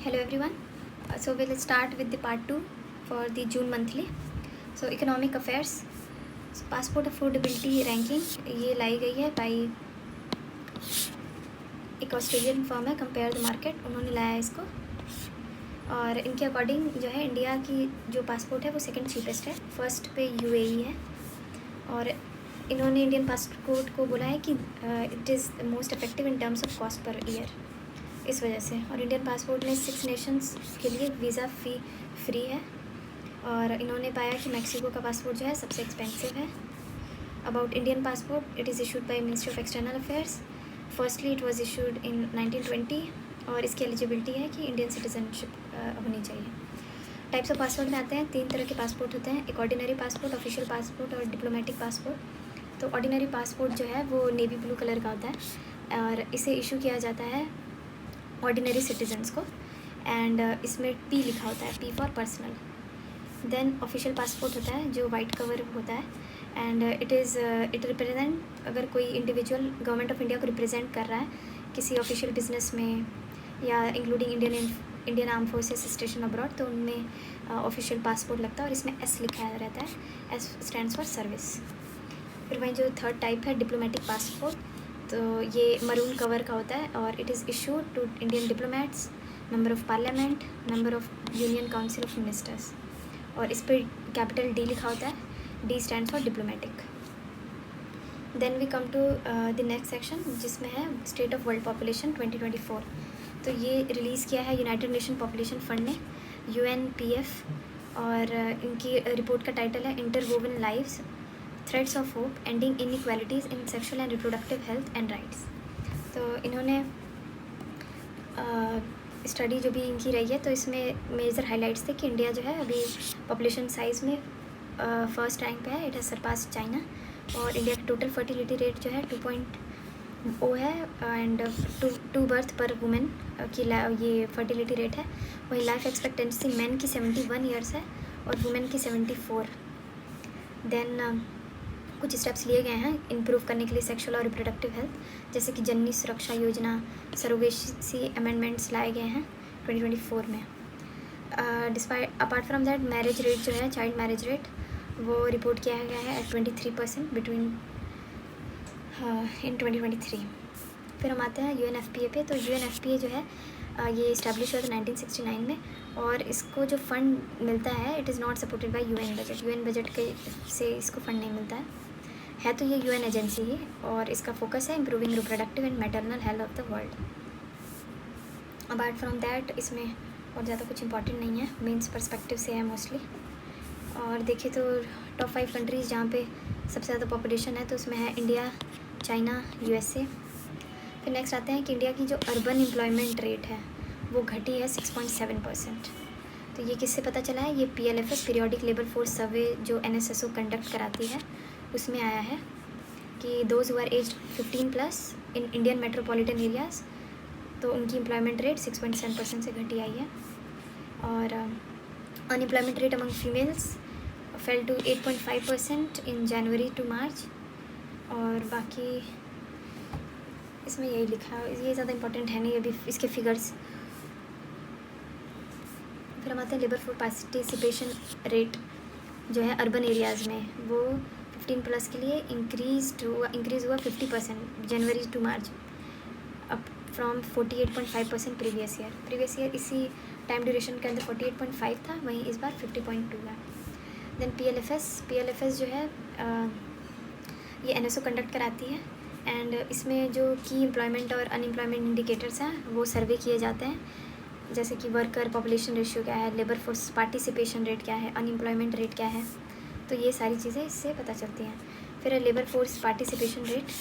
Hello everyone. So we'll start with the part 2 for the June monthly. So economic affairs. So passport affordability ranking ये लाई गई है by एक Australian firm है compare the market, उन्होंने लाया है इसको। और इनके अकॉर्डिंग जो है इंडिया की जो पासपोर्ट है वो सेकंड चीपेस्ट है, फर्स्ट पे यूएई है। और इन्होंने इंडियन पासपोर्ट को बोला है कि it is most effective in terms of cost per year, इस वजह से। और इंडियन पासपोर्ट में 6 नेशंस के लिए वीज़ा फ्री है। और इन्होंने पाया कि मैक्सिको का पासपोर्ट जो है सबसे एक्सपेंसिव है। About Indian passport, it is issued by ministry of external affairs. Firstly it was issued in 1920 और इसकी एलिजिबिलिटी है कि इंडियन सिटीजनशिप होनी चाहिए। टाइप्स ऑफ पासपोर्ट में आते हैं, 3 तरह के पासपोर्ट होते हैं, एक ऑर्डिनरी पासपोर्ट, ऑफिशियल पासपोर्ट और डिप्लोमेटिक पासपोर्ट। तो ऑर्डिनरी पासपोर्ट जो है वो नेवी ब्लू कलर का होता है और इसे इशू किया जाता है ऑर्डिनरी सिटीजन्स को। एंड इसमें पी लिखा होता है, P for personal. Then official passport होता है जो वाइट कवर होता है एंड इट रिप्रेजेंट, अगर कोई इंडिविजुअल गवर्नमेंट ऑफ इंडिया को रिप्रेजेंट कर रहा है किसी ऑफिशियल बिजनेस में या including Indian arm forces station abroad, तो उनमें ऑफिशियल पासपोर्ट लगता है और इसमें एस लिखा रहता है, एस स्टैंड्स फॉर सर्विस। फिर वहीं जो थर्ड टाइप है डिप्लोमेटिक पासपोर्ट, तो ये मरून कवर का होता है और it is issued to Indian diplomats, member of parliament, member of union council of ministers. और इस पर कैपिटल डी लिखा होता है, D stands for diplomatic. Then we come to the next section जिसमें है स्टेट ऑफ वर्ल्ड पॉपुलेशन 2024। तो ये रिलीज़ किया है यूनाइटेड नेशन पॉपुलेशन फंड ने, UNPF। और इनकी रिपोर्ट का टाइटल है interwoven lives, threads of hope, ending inequalities in sexual and reproductive health and rights. तो इन्होंने स्टडी जो भी इनकी रही है, तो इसमें मेजर हाइलाइट्स थे कि इंडिया जो है अभी पॉपुलेशन साइज़ में फर्स्ट रैंक पे है, इट हैज़ सरपास चाइना। और इंडिया का टोटल फर्टिलिटी रेट जो है 2.0 है एंड टू बर्थ पर वुमेन की ये फर्टिलिटी रेट है। वही लाइफ एक्सपेक्टेंसी मैन की 71 ईयर्स है और वुमेन की 74। देन कुछ स्टेप्स लिए गए हैं इम्प्रूव करने के लिए सेक्सुअल और रिप्रोडक्टिव हेल्थ, जैसे कि जननी सुरक्षा योजना, सरोगेसी अमेंडमेंट्स लाए गए हैं 2024 में। Despite apart from that marriage rate जो है, चाइल्ड मैरिज रेट, वो रिपोर्ट किया गया है एट 23% बिटवीन इन 2023। फिर हम आते हैं UNFPA पे। तो UNFPA जो है ये इस्टेब्लिश हुआ था 1969 में और इसको जो फ़ंड मिलता है it is not supported by UN budget. UN budget के से इसको फ़ंड नहीं मिलता है तो ये UN एजेंसी ही, और इसका फोकस है improving reproductive and maternal health of the world. Apart from that इसमें और ज़्यादा कुछ इंपॉर्टेंट नहीं है, मीन्स पर्सपेक्टिव से है मोस्टली। और देखिए तो टॉप 5 कंट्रीज़ जहाँ पे सबसे ज़्यादा पॉपुलेशन है, तो उसमें है इंडिया, चाइना, USA। फिर नेक्स्ट आते हैं कि इंडिया की जो अर्बन एम्प्लॉयमेंट रेट है वो घटी है 6.7%। तो ये किससे पता चला है? ये PLFS periodic labour force survey जो NSSO कंडक्ट कराती है उसमें आया है कि those who are aged 15+ in Indian metropolitan areas, तो उनकी एम्प्लॉयमेंट रेट 6.7% से घटी आई है। और unemployment rate among females fell to 8.5% in January to March. और बाकी इसमें यही लिखा है, ये ज़्यादा इंपॉर्टेंट है नहीं अभी इसके फिगर्स। फिर हम आते हैं लेबर फोर्स पार्टिसिपेशन रेट जो है अर्बन एरियाज़ में, वो 15+ के लिए इंक्रीज़ हुआ 50% January to March, up from 48.5% previous year इसी टाइम ड्यूरेशन के अंदर 48.5 था, वहीं इस बार 50.2 है। देन PLFS जो है ये NSO कंडक्ट कराती है एंड इसमें जो की एम्प्लॉयमेंट और अनएम्प्लॉयमेंट इंडिकेटर्स हैं वो सर्वे किए जाते हैं, जैसे कि वर्कर पॉपुलेशन रेशियो क्या है, लेबर फोर्स पार्टिसिपेशन रेट क्या है, अनएम्प्लॉयमेंट रेट क्या है, तो ये सारी चीज़ें इससे पता चलती हैं। फिर लेबर फोर्स पार्टिसिपेशन रेट,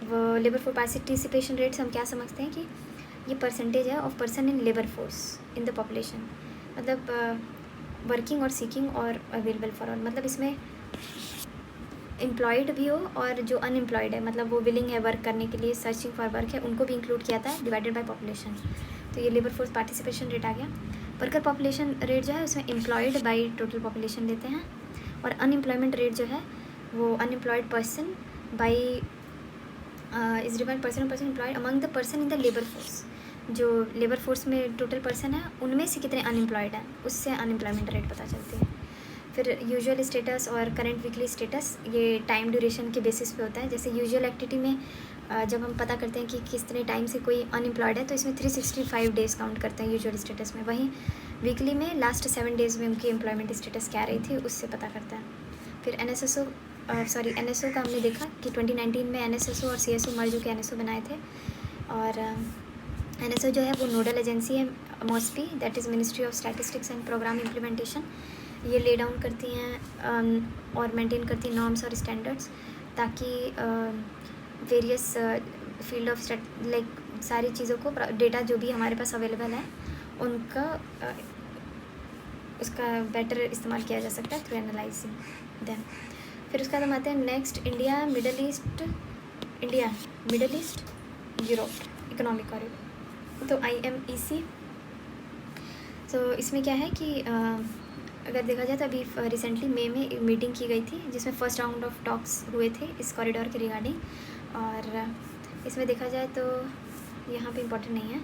वो लेबर फोर्स पार्टिसिपेशन रेट से हम क्या समझते हैं कि ये परसेंटेज है of person in labour force in the population, मतलब वर्किंग और सीकिंग और अवेलेबल फॉर ऑल, मतलब इसमें एम्प्लॉयड भी हो और जो अनएम्प्लॉयड है, मतलब वो विलिंग है वर्क करने के लिए, सर्चिंग फॉर वर्क है, उनको भी इंक्लूड किया था डिवाइडेड बाय पॉपुलेशन। तो ये लेबर फोर्स पार्टिसिपेशन रेट आ गया। वर्कर पॉपुलेशन रेट जो है उसमें एम्प्लॉयड बाय टोटल पॉपुलेशन लेते हैं, और अनएम्प्लॉयमेंट रेट जो है वो unemployed person by is divide person employed among the person in the labour force. जो लेबर फोर्स में टोटल पर्सन है उनमें से कितने अनएम्प्लॉयड हैं, उससे अनएम्प्लॉयमेंट रेट पता चलती है। फिर यूजुअल स्टेटस और करंट वीकली स्टेटस, ये टाइम ड्यूरेशन के बेसिस पे होता है। जैसे यूजुअल एक्टिविटी में जब हम पता करते हैं कि कितने टाइम से कोई अनएम्प्लॉयड है तो इसमें 365 डेज़ काउंट करते हैं यूजुअल स्टेटस में। वहीं वीकली में लास्ट 7 डेज़ में उनकी एम्प्लॉयमेंट स्टेटस क्या रही थी उससे पता करता है। फिर एनएसओ का हमने देखा कि 2019 में एनएसएसओ और सीएसओ मर्ज होकर एनएसओ बनाए थे। और एनएसओ जो है वो नोडल एजेंसी है mostly, that is ministry of statistics and programme implementation. ये ले डाउन करती हैं और मेंटेन करती हैं नॉर्म्स और स्टैंडर्ड्स, ताकि वेरियस फील्ड ऑफ लाइक सारी चीज़ों को, डेटा जो भी हमारे पास अवेलेबल है उनका उसका बेटर इस्तेमाल किया जा सकता है थ्रू एनालाइजिंग देन। फिर उसके बाद हम आते हैं next, India middle east Europe economic corridor, तो IMEC। तो इसमें क्या है कि अगर देखा जाए तो अभी रिसेंटली मई में एक मीटिंग की गई थी जिसमें फर्स्ट राउंड ऑफ टॉक्स हुए थे इस कॉरिडोर के रिगार्डिंग। और इसमें देखा जाए तो यहाँ पे इम्पोर्टेंट नहीं है,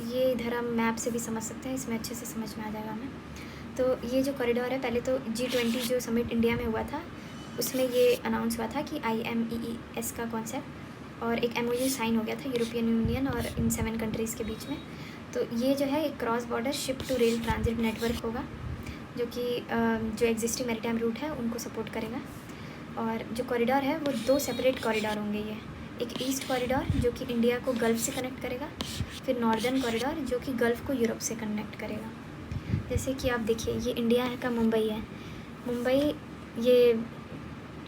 ये इधर हम मैप से भी समझ सकते हैं, इसमें अच्छे से समझ में आ जाएगा हमें। तो ये जो कॉरिडोर है, पहले तो G20 जो समिट इंडिया में हुआ था उसमें ये अनाउंस हुआ था कि IMES का कॉन्सेप्ट, और एक MOU साइन हो गया था यूरोपियन यूनियन और इन 7 कंट्रीज़ के बीच में। तो ये जो है एक cross border ship to rail transit network होगा जो कि जो एग्जिस्टिंग मैरीटाइम रूट है उनको सपोर्ट करेगा। और जो कॉरिडोर है वो 2 सेपरेट कॉरिडोर होंगे। ये एक ईस्ट कॉरिडोर जो कि इंडिया को गल्फ़ से कनेक्ट करेगा, फिर नॉर्दर्न कॉरिडोर जो कि गल्फ़ को यूरोप से कनेक्ट करेगा। जैसे कि आप देखिए ये इंडिया का मुंबई है, ये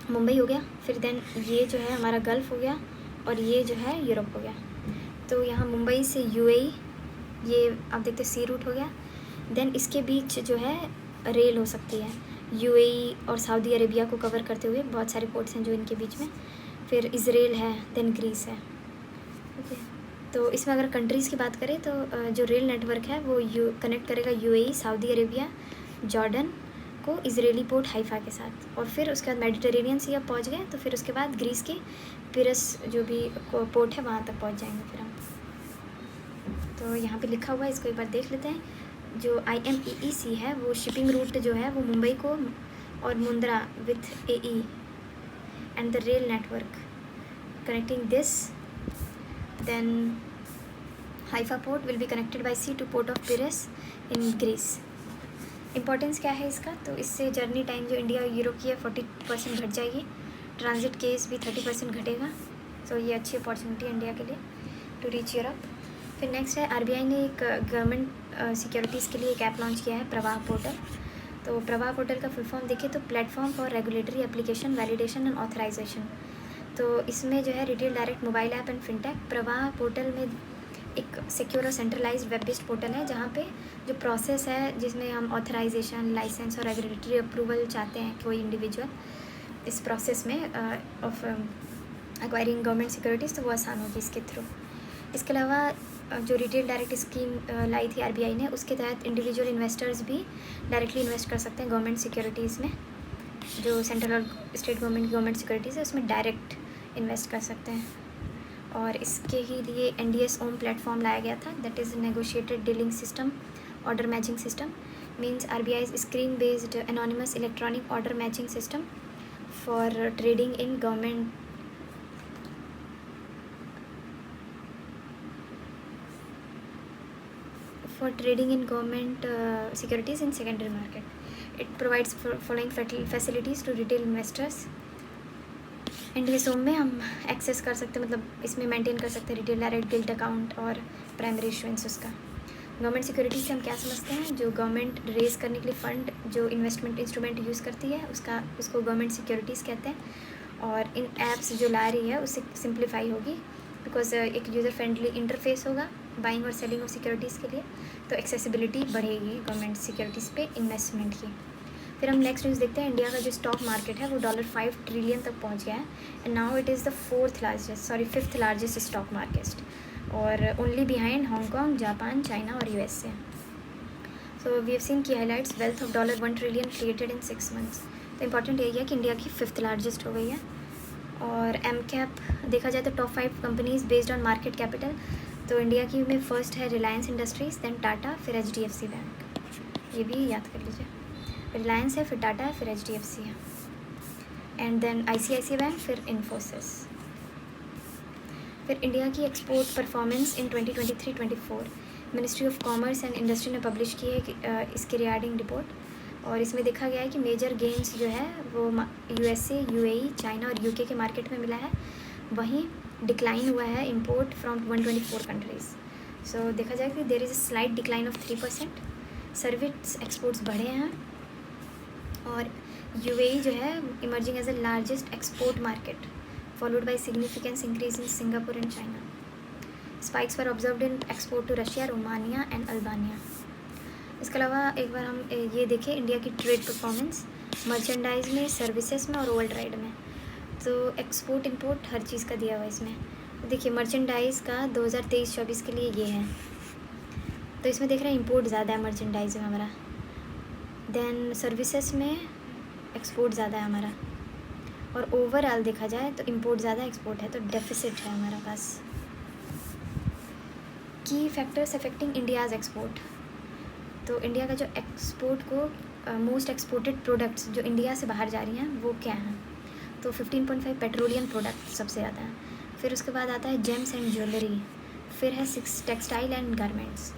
मुंबई हो गया, फिर देन ये जो है हमारा गल्फ़ हो गया और ये जो है यूरोप हो गया। तो यहाँ मुंबई से UAE, ये आप देखते सी रूट हो गया। देन इसके बीच जो है रेल हो सकती है UAE और सऊदी अरेबिया को कवर करते हुए, बहुत सारे पोर्ट्स हैं जो इनके बीच में। फिर इज़राइल है, देन ग्रीस है। ओके, तो इसमें अगर कंट्रीज़ की बात करें तो जो रेल नेटवर्क है वो कनेक्ट करेगा UAE, सऊदी अरेबिया, जॉर्डन को इजरायली पोर्ट हाइफा के साथ। और फिर उसके बाद मेडिटेरेनियन सी अब पहुँच गए तो फिर उसके बाद ग्रीस के पिरस जो भी पोर्ट है वहाँ तक पहुँच जाएंगे फिर हम। तो यहाँ पे लिखा हुआ है, इसको एक बार देख लेते हैं। जो IMEC है वो शिपिंग रूट जो है वो मुंबई को और Mundra with AE and the rail network connecting this, then Haifa port will be connected by sea to port of Piraeus in Greece. Importance क्या है इसका, तो इससे जर्नी टाइम जो इंडिया और यूरोप की है 40% घट जाएगी, ट्रांजिट केस भी 30% घटेगा। तो ये अच्छी अपॉर्चुनिटी है इंडिया के लिए टू रीच यूरोप। फिर नेक्स्ट है RBI ने एक गवर्नमेंट सिक्योरिटीज़ के लिए एक ऐप लॉन्च किया है, प्रवाह पोर्टल। तो प्रवाह पोर्टल का फुल फॉर्म देखिए तो platform for regulatory application validation and authorisation. तो इसमें जो है retail direct mobile app and fintech. Pravaah portal में एक सिक्योर और सेंट्रलाइज्ड वेब बेस्ड पोर्टल है जहाँ पे जो प्रोसेस है जिसमें हम ऑथराइजेशन, लाइसेंस और रेगुलेटरी अप्रूवल चाहते हैं कोई इंडिविजुअल इस प्रोसेस में ऑफ एक्वायरिंग गवर्नमेंट सिक्योरिटीज़, तो वो आसान होगी इसके थ्रू। इसके अलावा जो रिटेल डायरेक्ट स्कीम लाई थी RBI ने, उसके तहत इंडिविजुअल इन्वेस्टर्स भी डायरेक्टली इन्वेस्ट कर सकते हैं गवर्नमेंट सिक्योरिटीज़ में। जो सेंट्रल और स्टेट गवर्नमेंट सिक्योरिटीज़ है उसमें डायरेक्ट इन्वेस्ट कर सकते हैं। और इसके ही लिए NDS ओम प्लेटफॉर्म लाया गया था, that is negotiated dealing system order matching system, means RBI's screen based anonymous electronic order matching system for trading in government securities in secondary market. It provides following facilities to retail investors. NDS ओम में हम access कर सकते हैं, मतलब इसमें maintain कर सकते हैं रिटेल डायरेक्ट गिल्ट अकाउंट और प्राइमरी इशुएंस उसका। गवर्नमेंट सिक्योरिटीज़ से हम क्या समझते हैं, जो गवर्नमेंट रेज़ करने के लिए फ़ंड जो इन्वेस्टमेंट इंस्ट्रूमेंट यूज़ करती है उसको गवर्नमेंट सिक्योरिटीज़ कहते हैं। और इन ऐप्स जो ला रही है उससे सिंप्लीफाई होगी बिकॉज एक यूज़र फ्रेंडली इंटरफेस होगा बाइंग और सेलिंग ऑफ सिक्योरिटीज़ के लिए, तो एक्सेसिबिलिटी बढ़ेगी गवर्नमेंट सिक्योरिटीज़ पे इन्वेस्टमेंट की। फिर हम नेक्स्ट न्यूज़ देखते हैं, इंडिया का जो स्टॉक मार्केट है वो $5 ट्रिलियन तक पहुंच गया है and now it is the fifth largest stock market और only behind Hong Kong, Japan, China और USA। So we have seen key highlights wealth of $1 trillion created in 6 months। तो इंपॉर्टेंट यही है कि इंडिया की 5th लार्जेस्ट हो गई है। और MCAP देखा जाए तो top 5 companies based on market capital तो इंडिया की में फर्स्ट है रिलायंस इंडस्ट्रीज़, देन टाटा, फिर HDFC बैंक, ये भी याद कर लीजिए। रिलायंस है, फिर टाटा है, फिर HDFC है, एंड देन ICICI बैंक, फिर इन्फोसिस। फिर इंडिया की export performance in 2023-24 ministry of commerce and industry ने पब्लिश की है इसके रिगार्डिंग रिपोर्ट, और इसमें देखा गया है कि मेजर गेंस जो है वो USA, UAE, चाइना और UK के मार्केट में मिला है, वहीं डिक्लाइन हुआ है इंपोर्ट फ्रॉम 124 कंट्रीज़। सो देखा जाए कि there is a slight decline of 3%। Service exports बढ़े हैं, और UAE जो है emerging as a largest export market, followed by significant increase in Singapore and China. Spikes were observed in export to Russia, Romania and Albania. इसके अलावा एक बार हम ये देखें इंडिया की ट्रेड परफॉर्मेंस मर्चेंडाइज में, सर्विसेज में और ओवर ट्रेड में। तो एक्सपोर्ट इंपोर्ट हर चीज़ का दिया हुआ है इसमें। देखिए मर्चेंडाइज का 2023-24 के लिए ये है, तो इसमें देख रहे हैं इंपोर्ट ज़्यादा है मर्चेंडाइज में हमारा, देन सर्विसेज में एक्सपोर्ट ज़्यादा है हमारा, और ओवरऑल देखा जाए तो इंपोर्ट ज़्यादा एक्सपोर्ट है, तो डेफिसिट है हमारा पास। की फैक्टर्स अफेक्टिंग इंडियाज़ एक्सपोर्ट, तो इंडिया का जो एक्सपोर्ट को मोस्ट एक्सपोर्टेड प्रोडक्ट्स जो इंडिया से बाहर जा रही हैं वो क्या हैं, तो 15.5 पेट्रोलियम प्रोडक्ट सबसे ज़्यादा है, फिर उसके बाद आता है जेम्स एंड ज्वेलरी, फिर है 6 टेक्सटाइल एंड गारमेंट्स।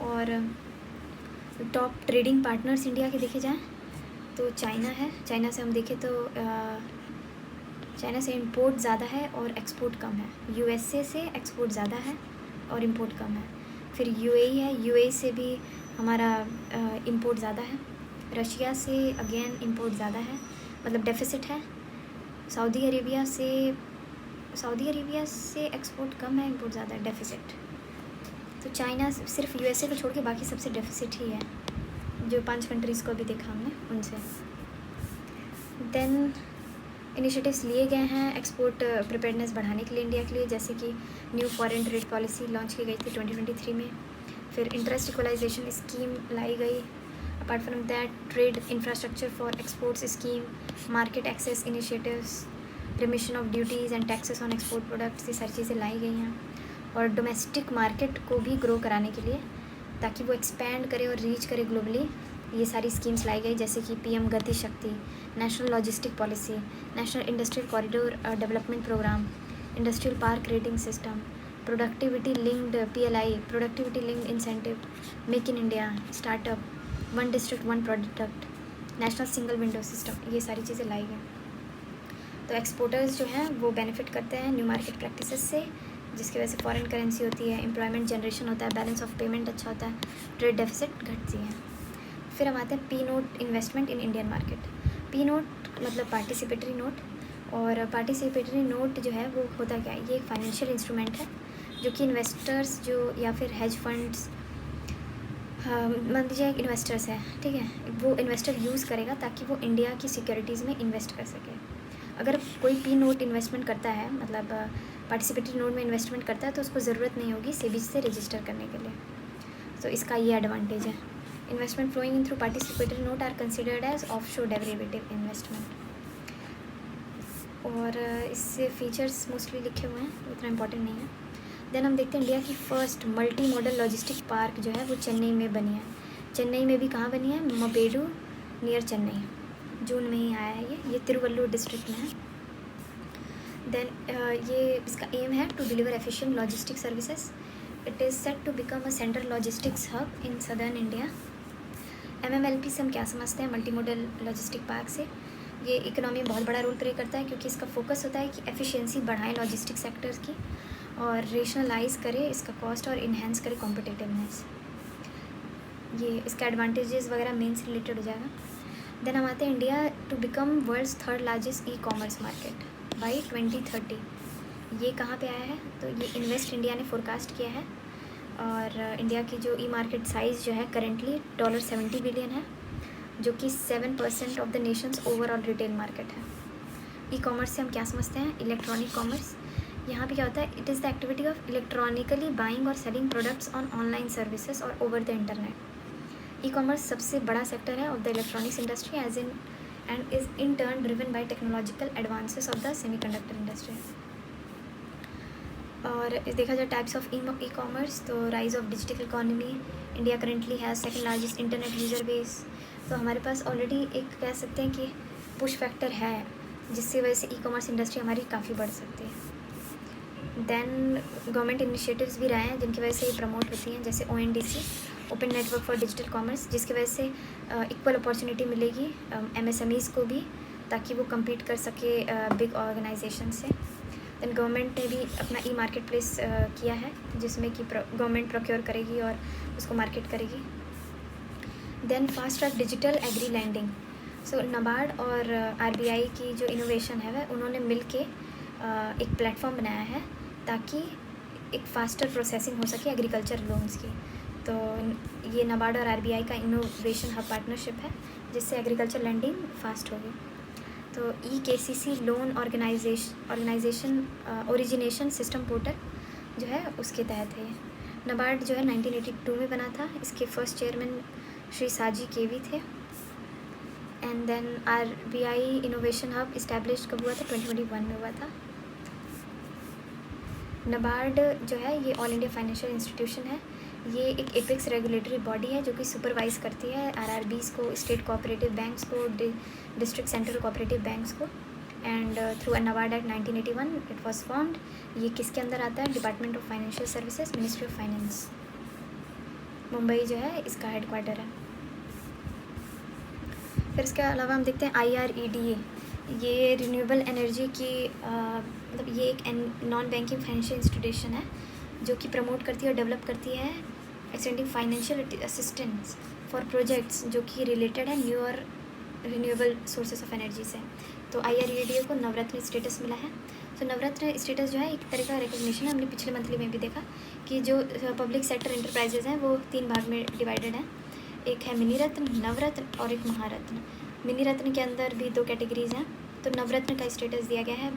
और टॉप ट्रेडिंग पार्टनर्स इंडिया के देखे जाएँ तो चाइना है, चाइना से हम देखें तो चाइना से इंपोर्ट ज़्यादा है और एक्सपोर्ट कम है, USA से एक्सपोर्ट ज़्यादा है और इंपोर्ट कम है, फिर UAE है, UAE से भी हमारा इंपोर्ट ज़्यादा है, रशिया से अगेन इंपोर्ट ज़्यादा है, मतलब डेफिसिट है, सऊदी अरेबिया से एक्सपोर्ट कम है, इंपोर्ट ज़्यादा है, डेफिसिट। तो चाइना सिर्फ USA को छोड़ के बाकी सबसे डेफिसिट ही है, जो 5 कंट्रीज़ को अभी देखा हमने उनसे। देन इनिशिएटिव्स लिए गए हैं एक्सपोर्ट प्रिपेयर्डनेस बढ़ाने के लिए इंडिया के लिए, जैसे कि new foreign trade policy launch की गई थी 2023 में, फिर इंटरेस्ट इक्वलाइजेशन स्कीम लाई गई, apart from that trade infrastructure for exports scheme, market access initiatives, remission of duties and taxes on export products, ये सारी चीज़ें लाई गई हैं। और डोमेस्टिक मार्केट को भी ग्रो कराने के लिए, ताकि वो एक्सपैंड करे और रीच करे ग्लोबली, ये सारी स्कीम्स लाई गई, जैसे कि PM Gati Shakti, national logistic policy, national industrial corridor development programme, industrial park rating system, productivity linked PLI, productivity linked incentive, make in India, startup, 1 district 1 product, national single window system, ये सारी चीज़ें लाई गई। तो एक्सपोर्टर्स जो हैं वो बेनिफिट करते हैं न्यू मार्केट प्रैक्टिसेस से, जिसकी वजह से फॉरेन करेंसी होती है, एम्प्लॉयमेंट जनरेशन होता है, बैलेंस ऑफ पेमेंट अच्छा होता है, ट्रेड डेफिसिट घटती है। फिर हम आते हैं P note investment in Indian market. P note मतलब पार्टिसिपेटरी नोट, और पार्टिसिपेटरी नोट जो है वो होता क्या है, ये एक फाइनेंशियल इंस्ट्रूमेंट है जो कि इन्वेस्टर्स जो या फिर हेज फंड्स, मान लीजिए एक इन्वेस्टर्स है, ठीक है, वो इन्वेस्टर यूज़ करेगा ताकि वो इंडिया की सिक्योरिटीज़ में इन्वेस्ट कर सके। अगर कोई P नोट इन्वेस्टमेंट करता है, मतलब पार्टिसिपेटरी नोट में इन्वेस्टमेंट करता है, तो उसको ज़रूरत नहीं होगी सेबी से रजिस्टर करने के लिए, तो इसका ये एडवांटेज है। Investment flowing in through participatory note are considered as offshore derivative investment, और इससे फीचर्स मोस्टली लिखे हुए हैं, उतना इंपॉर्टेंट नहीं है। देन हम देखते हैं इंडिया की first multi modal logistic park जो है वो चेन्नई में बनी है। चेन्नई में भी कहाँ बनी है, मपेडू नियर चेन्नई, जून में ही आया है ये तिरुवल्लुर डिस्ट्रिक्ट में है। देन ये इसका एम है to deliver efficient logistic services, it is set to become a central logistics hub in southern India. MMLP से हम क्या समझते हैं, मल्टी मॉडल लॉजिस्टिक पार्क से, ये इकोनॉमी में बहुत बड़ा रोल प्ले करता है, क्योंकि इसका फोकस होता है कि एफिशिएंसी बढ़ाएं लॉजिस्टिक सेक्टर्स की, और रेशनलाइज करे इसका कॉस्ट और इन्हेंस करे कॉम्पिटिटिवनेस। ये इसका एडवांटेजेस वगैरह मेन से रिलेटेड हो जाएगा। देन हम आते हैं India to become world's 3rd largest e-commerce market by 2030। ये कहाँ पे आया है, तो ये इन्वेस्ट इंडिया ने फोरकास्ट किया है, और इंडिया की जो ई मार्केट साइज़ जो है करेंटली $70 बिलियन है, जो कि 7% of the nations overall retail market है। ई कॉमर्स से हम क्या समझते हैं, इलेक्ट्रॉनिक कॉमर्स। यहाँ पे क्या होता है, it is the activity of electronically buying और selling products on online services और over the internet. E commerce सबसे बड़ा सेक्टर है of the electronics industry as in and is in turn driven by technological advances of the semiconductor industry. और देखा जाए types of e commerce, तो rise of digital economy, India currently has second largest internet user base. तो हमारे पास already एक कह सकते हैं कि पुश फैक्टर है, जिसकी वजह से ई कॉमर्स इंडस्ट्री हमारी काफ़ी बढ़ सकती है। देन गवर्नमेंट इनिशिएटिव्स भी रहे हैं जिनकी वजह से ये प्रमोट होती हैं, जैसे ONDC, open network for digital commerce, जिसकी वजह से इक्वल अपॉर्चुनिटी मिलेगी MSMEs को भी, ताकि वो compete कर सके बिग ऑर्गेनाइजेशन से। देन गवर्नमेंट ने भी अपना ई मार्केट प्लेस किया है, जिसमें कि गवर्नमेंट प्रोक्योर करेगी और उसको मार्केट करेगी। Then fast track digital agri lending, so NABARD और RBI की जो इनोवेशन है वह उन्होंने मिल के एक प्लेटफॉर्म बनाया है ताकि एक फास्टर प्रोसेसिंग हो सके एग्रीकल्चर लोन्स की। तो ये नाबार्ड और RBI का इनोवेशन हब पार्टनरशिप है, जिससे एग्रीकल्चर लैंडिंग फास्ट होगी। तो EKCC loan organisation origination system portal जो है उसके तहत है। नाबार्ड जो है 1982 में बना था, इसके फर्स्ट चेयरमैन श्री साजी केवी थे। And then RBI innovation hub establish कब हुआ था? 2021 में हुआ था। नाबार्ड जो है ये ऑल इंडिया फाइनेंशियल इंस्टीट्यूशन है, ये एक एपेक्स रेगुलेटरी बॉडी है जो कि सुपरवाइज करती है RRBs को, स्टेट कोऑपरेटिव बैंक्स को, डिस्ट्रिक्ट सेंट्रल कोऑपरेटिव बैंक्स को। And through NABARD act 1981 it was found. ये किसके अंदर आता है? Department of financial services, ministry of finance, Mumbai जो है इसका हेडक्वार्टर है। फिर इसके अलावा हम देखते हैं IREDA, ये रिन्यूएबल एनर्जी की मतलब ये एक नॉन बैंकिंग फाइनेंशियल इंस्टीट्यूशन है जो कि प्रमोट करती है और डेवलप करती है extending financial assistance for projects जो कि रिलेटेड है न्यू और रिन्यूएबल सोर्सेस ऑफ एनर्जी से। तो IREDA को नवरत्न स्टेटस मिला है। तो नवरत्न स्टेटस जो है एक तरह का रिकग्निशन है। हमने पिछले मंथली में भी देखा कि जो पब्लिक सेक्टर इंटरप्राइजेज हैं वो 3 भाग में डिवाइडेड हैं, एक है मिनी रत्न, नवरत्न और एक महारत्न। मिनी रत्न के अंदर भी 2 कैटेगरीज हैं। तो नवरत्न का स्टेटस दिया गया है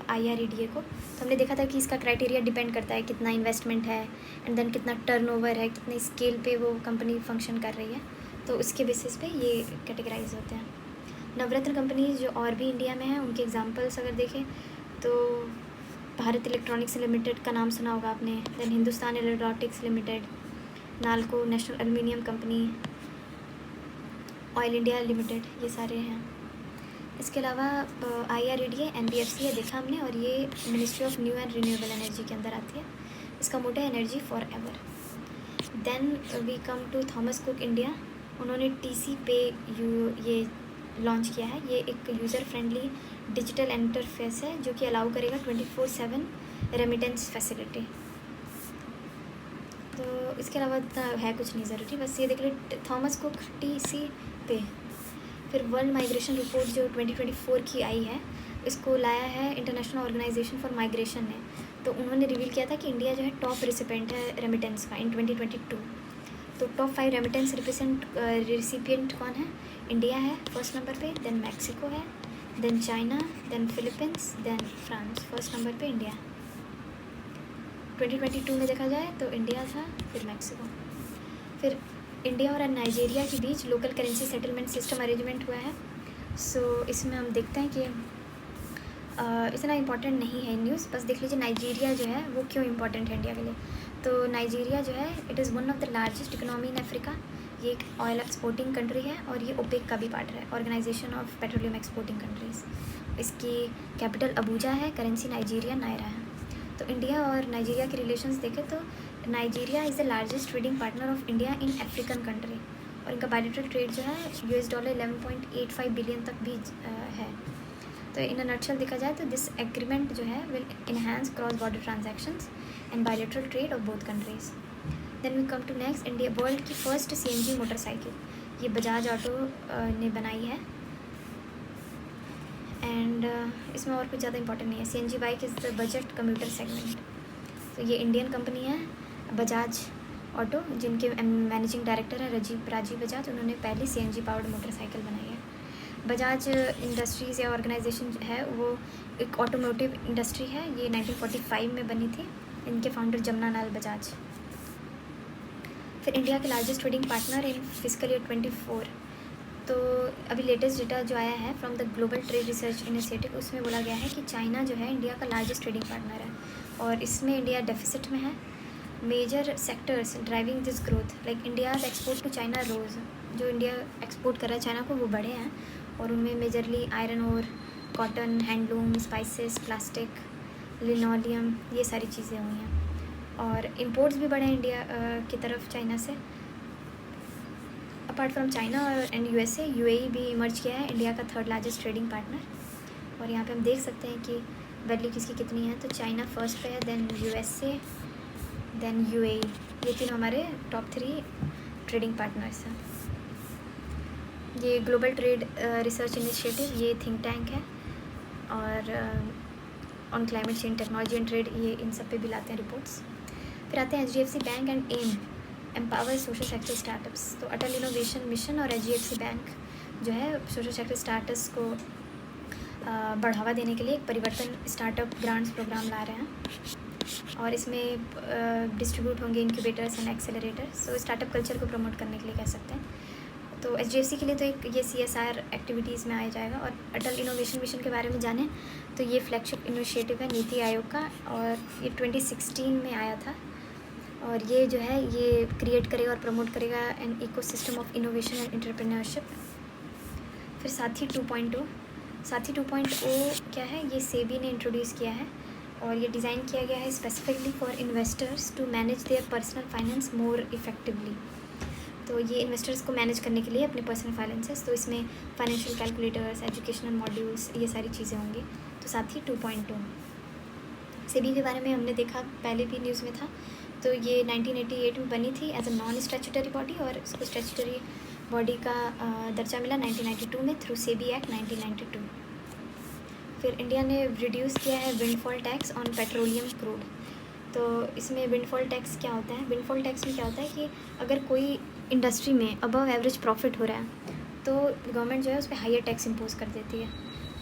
IREDA को। तो हमने देखा था कि इसका क्राइटेरिया डिपेंड करता है कितना इन्वेस्टमेंट है एंड देन कितना टर्नओवर है, कितने स्केल पे वो कंपनी फंक्शन कर रही है, तो उसके बेसिस पे ये कैटेगराइज होते हैं। नवरत्न कंपनीज जो और भी इंडिया में हैं उनके एग्जांपल्स अगर देखें तो भारत इलेक्ट्रॉनिक्स लिमिटेड का नाम सुना होगा आपने, then Hindustan Aeronautics Limited, NALCO National Aluminium Company, Oil India Limited, ये सारे हैं। इसके अलावा IREDA NBFC है देखा हमने, और ये ministry of new and renewable energy के अंदर आती है। इसका मोटो है energy forever. Then we come to Thomas Cook India, उन्होंने TC पे ये लॉन्च किया है। ये एक यूज़र फ्रेंडली डिजिटल इंटरफेस है जो कि अलाउ करेगा 24/7 रेमिटेंस फैसिलिटी। तो इसके अलावा इतना है कुछ नहीं ज़रूरी, बस ये देख लीजिए थॉमस कुक TC पे। फिर वर्ल्ड माइग्रेशन रिपोर्ट जो 2024 की आई है, इसको लाया है इंटरनेशनल ऑर्गेनाइजेशन फॉर माइग्रेशन ने। तो उन्होंने रिवील किया था कि इंडिया जो है टॉप रिसिपेंट है रेमिटेंस का इन 2022। तो टॉप 5 रेमिटेंस रिसिपिएंट कौन है? इंडिया है फर्स्ट नंबर पे, देन मैक्सिको है, then China, then Philippines, then France. First number पे इंडिया। 2022 में देखा जाए तो इंडिया था, फिर मैक्सिको। फिर इंडिया और नाइजीरिया के बीच local currency settlement system arrangement हुआ है। सो इसमें हम देखते हैं कि इतना इम्पॉर्टेंट नहीं है न्यूज़, बस देख लीजिए नाइजीरिया जो है वो क्यों इम्पॉर्टेंट है इंडिया के लिए। तो नाइजीरिया जो है it is one of the largest economy in Africa. ये एक ऑयल एक्सपोर्टिंग कंट्री है और ये ओपेक का भी पार्टनर है, organisation of petroleum exporting countries. इसकी कैपिटल अबूजा है, करेंसी नाइजीरिया नायरा है। तो इंडिया और नाइजीरिया के रिलेशंस देखें तो Nigeria is the largest trading partner of India in African country, और इनका बायलैटरल ट्रेड जो है $11.85 बिलियन तक भी है। तो इन अ नटशेल देखा जाए तो दिस एग्रीमेंट जो है will enhance cross border transactions and bilateral trade of both countries. Then we come to next, India world की फर्स्ट CNG मोटरसाइकिल, ये बजाज ऑटो ने बनाई है। एंड इसमें और कुछ ज़्यादा इंपॉर्टेंट नहीं है। CNG bike is the budget commuter segment. तो ये इंडियन कंपनी है बजाज ऑटो, जिनके मैनेजिंग डायरेक्टर हैं राजीव बजाज। उन्होंने पहली CNG पावर्ड मोटरसाइकिल बनाई है। बजाज इंडस्ट्रीज़ या ऑर्गेनाइजेशन है वो एक ऑटोमोटिव इंडस्ट्री है। ये 1945 में बनी थी। इनके फाउंडर जमनालाल बजाज। फिर इंडिया के largest trading partner in physical year 24। तो अभी लेटेस्ट डेटा जो आया है from the global trade research initiative, उसमें बोला गया है कि चाइना जो है इंडिया का लार्जेस्ट ट्रेडिंग पार्टनर है और इसमें इंडिया डेफिसिट में है। Major sectors driving this growth like India export to China rose, जो इंडिया एक्सपोर्ट कर रहा है चाइना को वो बड़े हैं, और उनमें majorly iron ore, cotton, handloom, spices, plastic, linoleum, ये सारी चीज़ें हुई हैं। और इंपोर्ट्स भी बढ़े हैं इंडिया की तरफ चाइना से। Apart from China and USA, UAE भी इमर्ज किया है इंडिया का 3rd लार्जेस्ट ट्रेडिंग पार्टनर। और यहाँ पे हम देख सकते हैं कि वैल्यू किसकी कितनी है। तो चाइना फर्स्ट पे है, देन यूएसए, देन यूएई, ये तीनों हमारे टॉप 3 ट्रेडिंग पार्टनर्स हैं। ये ग्लोबल ट्रेड रिसर्च इनिशिएटिव, ये थिंक टैंक है, और on climate change, technology and trade, ये इन सब पे भी लाते हैं रिपोर्ट्स। फिर आते हैं HDFC bank and M empower social sector startups. तो अटल इनोवेशन मिशन और HDFC बैंक जो है सोशल सेक्टर स्टार्टअप्स को बढ़ावा देने के लिए एक परिवर्तन स्टार्टअप ग्रांट्स प्रोग्राम ला रहे हैं, और इसमें डिस्ट्रीब्यूट होंगे इंक्यूबेटर्स एंड एक्सेलरेटर्स। तो स्टार्टअप कल्चर को प्रमोट करने के लिए कह सकते हैं। तो HDFC के लिए तो एक ये CSR एक्टिविटीज़ में आया जाएगा। और अटल इनोवेशन मिशन के बारे में जानें तो ये फ्लैगशिप इनिशिएटिव है नीति आयोग का, और ये 2016 में आया था। और ये जो है ये क्रिएट करेगा और प्रमोट करेगा an ecosystem of innovation and entrepreneurship. फिर साथी 2.0, साथी 2.0 क्या है, ये सेबी ने इंट्रोड्यूस किया है, और ये डिज़ाइन किया गया है specifically for investors to manage their personal finance more effectively. तो ये इन्वेस्टर्स को मैनेज करने के लिए अपने पर्सनल फाइनेंसेस, तो इसमें फाइनेंशियल कैलकुलेटर्स, एजुकेशनल मॉड्यूल्स, ये सारी चीज़ें होंगी। तो साथी 2.2 सेबी के बारे में हमने देखा, पहले भी न्यूज़ में था। तो ये 1988 में बनी थी as a non statutory body, और इसको स्टैट्यूटरी बॉडी का दर्जा मिला 1992 में थ्रू सेबी एक्ट 1992। फिर इंडिया ने रिड्यूस किया है windfall tax on petroleum crude. तो इसमें विंडफॉल टैक्स क्या होता है, विंडफॉल टैक्स में क्या होता है कि अगर कोई इंडस्ट्री में अबव एवरेज प्रॉफिट हो रहा है तो गवर्नमेंट जो है उस पर हायर टैक्स इम्पोज कर देती है,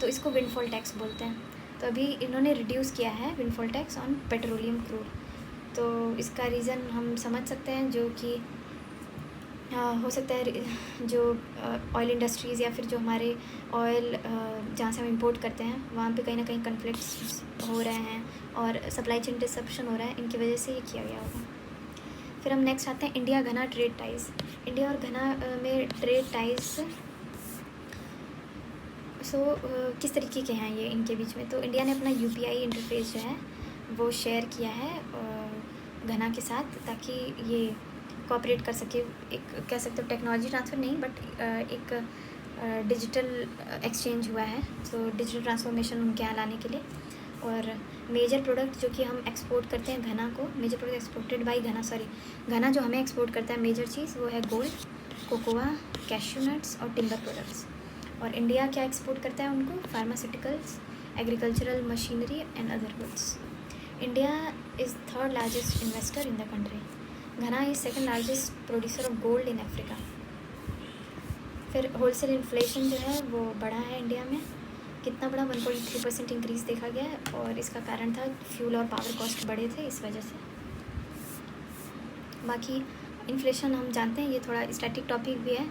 तो इसको विंडफॉल टैक्स बोलते हैं। तो अभी इन्होंने रिड्यूस किया है windfall tax on petroleum crude. तो इसका रीज़न हम समझ सकते हैं, जो कि हो सकता है जो ऑयल इंडस्ट्रीज़ या फिर जो हमारे ऑयल जहाँ से हम इंपोर्ट करते हैं वहाँ पे कहीं ना कहीं कन्फ्लिक्ट्स हो रहे हैं और सप्लाई चेन डिसरप्शन हो रहा है, इनकी वजह से ये किया गया होगा। फिर हम नेक्स्ट आते हैं इंडिया घना ट्रेड टाइज़। इंडिया और घना में ट्रेड टाइज़ किस तरीके के हैं ये इनके बीच में। तो इंडिया ने अपना UPI इंटरफेस जो है वो शेयर किया है घना के साथ, ताकि ये कोऑपरेट कर सके। एक कह सकते हो टेक्नोलॉजी ट्रांसफ़र नहीं, बट एक डिजिटल एक्सचेंज हुआ है, तो डिजिटल ट्रांसफॉर्मेशन उनके यहाँ लाने के लिए। और मेजर प्रोडक्ट जो कि हम एक्सपोर्ट करते हैं घना को, मेजर प्रोडक्ट एक्सपोर्टेड बाई घना, घना जो हमें एक्सपोर्ट करता है मेजर चीज़ वो है गोल्ड, कोकोआ, कैश्यू नट्स और टिम्बर प्रोडक्ट्स। और इंडिया क्या एक्सपोर्ट करता है उनको, pharmaceuticals, agricultural machinery and other goods. India is 3rd largest investor in the country. Ghana is 2nd largest producer of gold in Africa. फिर wholesale inflation जो है वो बढ़ा है इंडिया में, कितना बड़ा 1.3% इंक्रीज़ देखा गया है, और इसका कारण था फ्यूल और पावर कॉस्ट बढ़े थे इस वजह से। बाकी इन्फ्लेशन हम जानते हैं ये थोड़ा स्टैटिक टॉपिक भी है।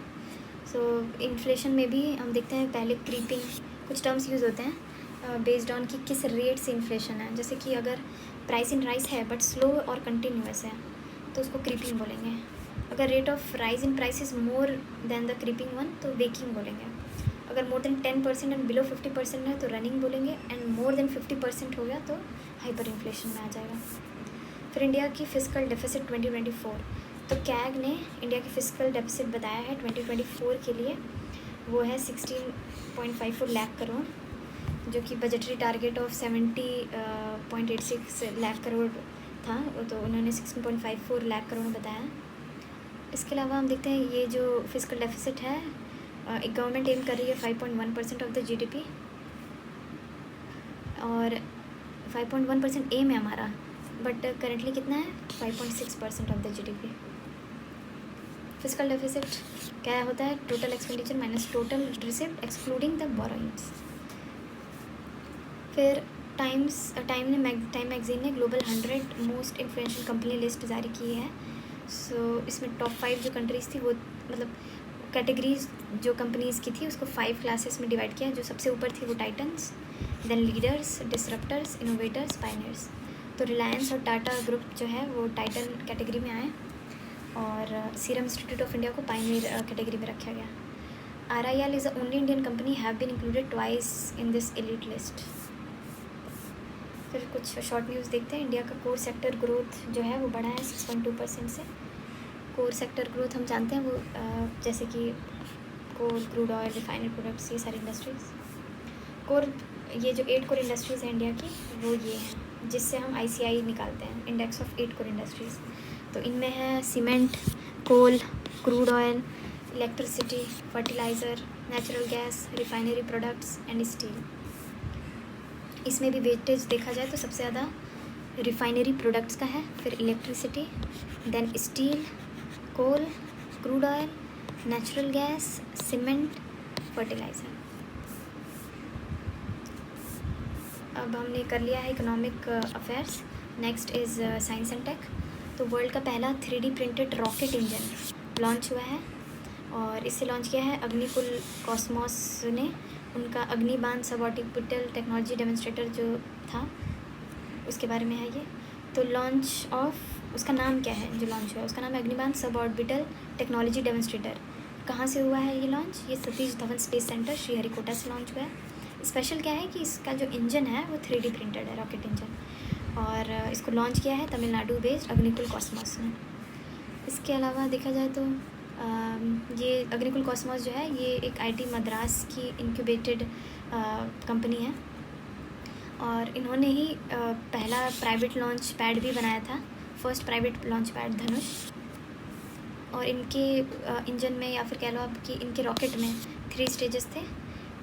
सो इन्फ्लेशन में भी हम देखते हैं पहले क्रीपिंग, कुछ टर्म्स यूज़ होते हैं बेस्ड ऑन कि किस रेट से इन्फ्लेशन है। जैसे कि अगर प्राइस इन राइस है बट स्लो और कंटिन्यूअस है तो उसको क्रीपिंग बोलेंगे। अगर rate of rise in price is more than the creeping one तो वेकिंग बोलेंगे। अगर मोर देन 10% एंड बिलो 50% है तो रनिंग बोलेंगे, एंड मोर देन 50% हो गया तो हाइपर इन्फ्लेशन में आ जाएगा। फिर इंडिया की फिस्कल डेफिसिट 2024, तो कैग ने इंडिया की फिस्कल डेफिसिट बताया है 2024 के लिए, वो है 16.54 लाख करोड़, जो कि budgetary target of 70.86 lakh crore था, तो उन्होंने 16.54 लाख करोड़ बताया। इसके अलावा हम देखते हैं ये जो फिस्कल डेफिसिट है एक गवर्नमेंट एम कर रही है 5.1% ऑफ द GDP, और 5.1% एम है हमारा, बट करेंटली कितना है 5.6% of the GDP। Fiscal deficit क्या होता है, total expenditure minus total receipt excluding the borrowings. फिर टाइम मैगजीन ने global 100 most influential company list जारी की है। सो इसमें टॉप 5 जो कंट्रीज़ थी वो मतलब कैटेगरीज जो कंपनीज़ की थी उसको 5 क्लासेस में डिवाइड किया। जो सबसे ऊपर थी वो titans, then leaders, disruptors, innovators, pioneers. तो रिलायंस और टाटा ग्रुप जो है वो टाइटन कैटेगरी में आए और सीरम इंस्टीट्यूट ऑफ इंडिया को पायनियर कैटेगरी में रखा गया. RIL is the only Indian company have been included twice in this elite list. फिर कुछ शॉर्ट न्यूज़ देखते हैं. इंडिया का कोर सेक्टर ग्रोथ जो है वो बढ़ा है 6.2% से. कोर सेक्टर ग्रोथ हम जानते हैं वो जैसे कि कोल, क्रूड ऑयल, रिफाइनरी प्रोडक्ट्स, ये सारी इंडस्ट्रीज़. कोर ये जो 8 कोर इंडस्ट्रीज़ हैं इंडिया की वो ये हैं जिससे हम ICI निकालते हैं, इंडेक्स ऑफ 8 कोर इंडस्ट्रीज़. तो इनमें है cement, coal, crude oil, electricity, fertiliser, natural gas, refinery products and steel. इसमें भी वेटेज देखा जाए तो सबसे ज़्यादा रिफाइनरी प्रोडक्ट्स का है, फिर electricity, then steel, coal, crude oil, natural gas, cement, fertiliser. अब हमने कर लिया है economic affairs. Next is science and tech. तो वर्ल्ड का पहला 3D printed rocket engine launch हुआ है और इसे लॉन्च किया है अग्निकुल कॉस्मोस ने. उनका अग्निबाण सबऑर्बिटल टेक्नोलॉजी डेमोन्स्ट्रेटर जो था उसके बारे में है ये. तो लॉन्च ऑफ उसका नाम क्या है जो लॉन्च हुआ है, उसका नाम है अग्निबाण सबऑर्बिटल टेक्नोलॉजी डेमोन्स्ट्रेटर. कहाँ से हुआ है ये लॉन्च? ये सतीश धवन स्पेस सेंटर श्रीहरिकोटा से लॉन्च हुआ है. स्पेशल क्या है कि इसका जो इंजन है वो 3D प्रिंटेड है, रॉकेट इंजन, और इसको लॉन्च किया है तमिलनाडु बेस्ड अग्निकुल कॉस्मोस ने. इसके अलावा देखा जाए तो ये अग्निकुल कॉस्मोस जो है ये एक IT मद्रास की इंक्यूबेटेड कंपनी है और इन्होंने ही पहला प्राइवेट लॉन्च पैड भी बनाया था, फर्स्ट प्राइवेट लॉन्च पैड धनुष. और इनके इंजन में या फिर कह लो आप कि इनके रॉकेट में 3 स्टेजेस थे.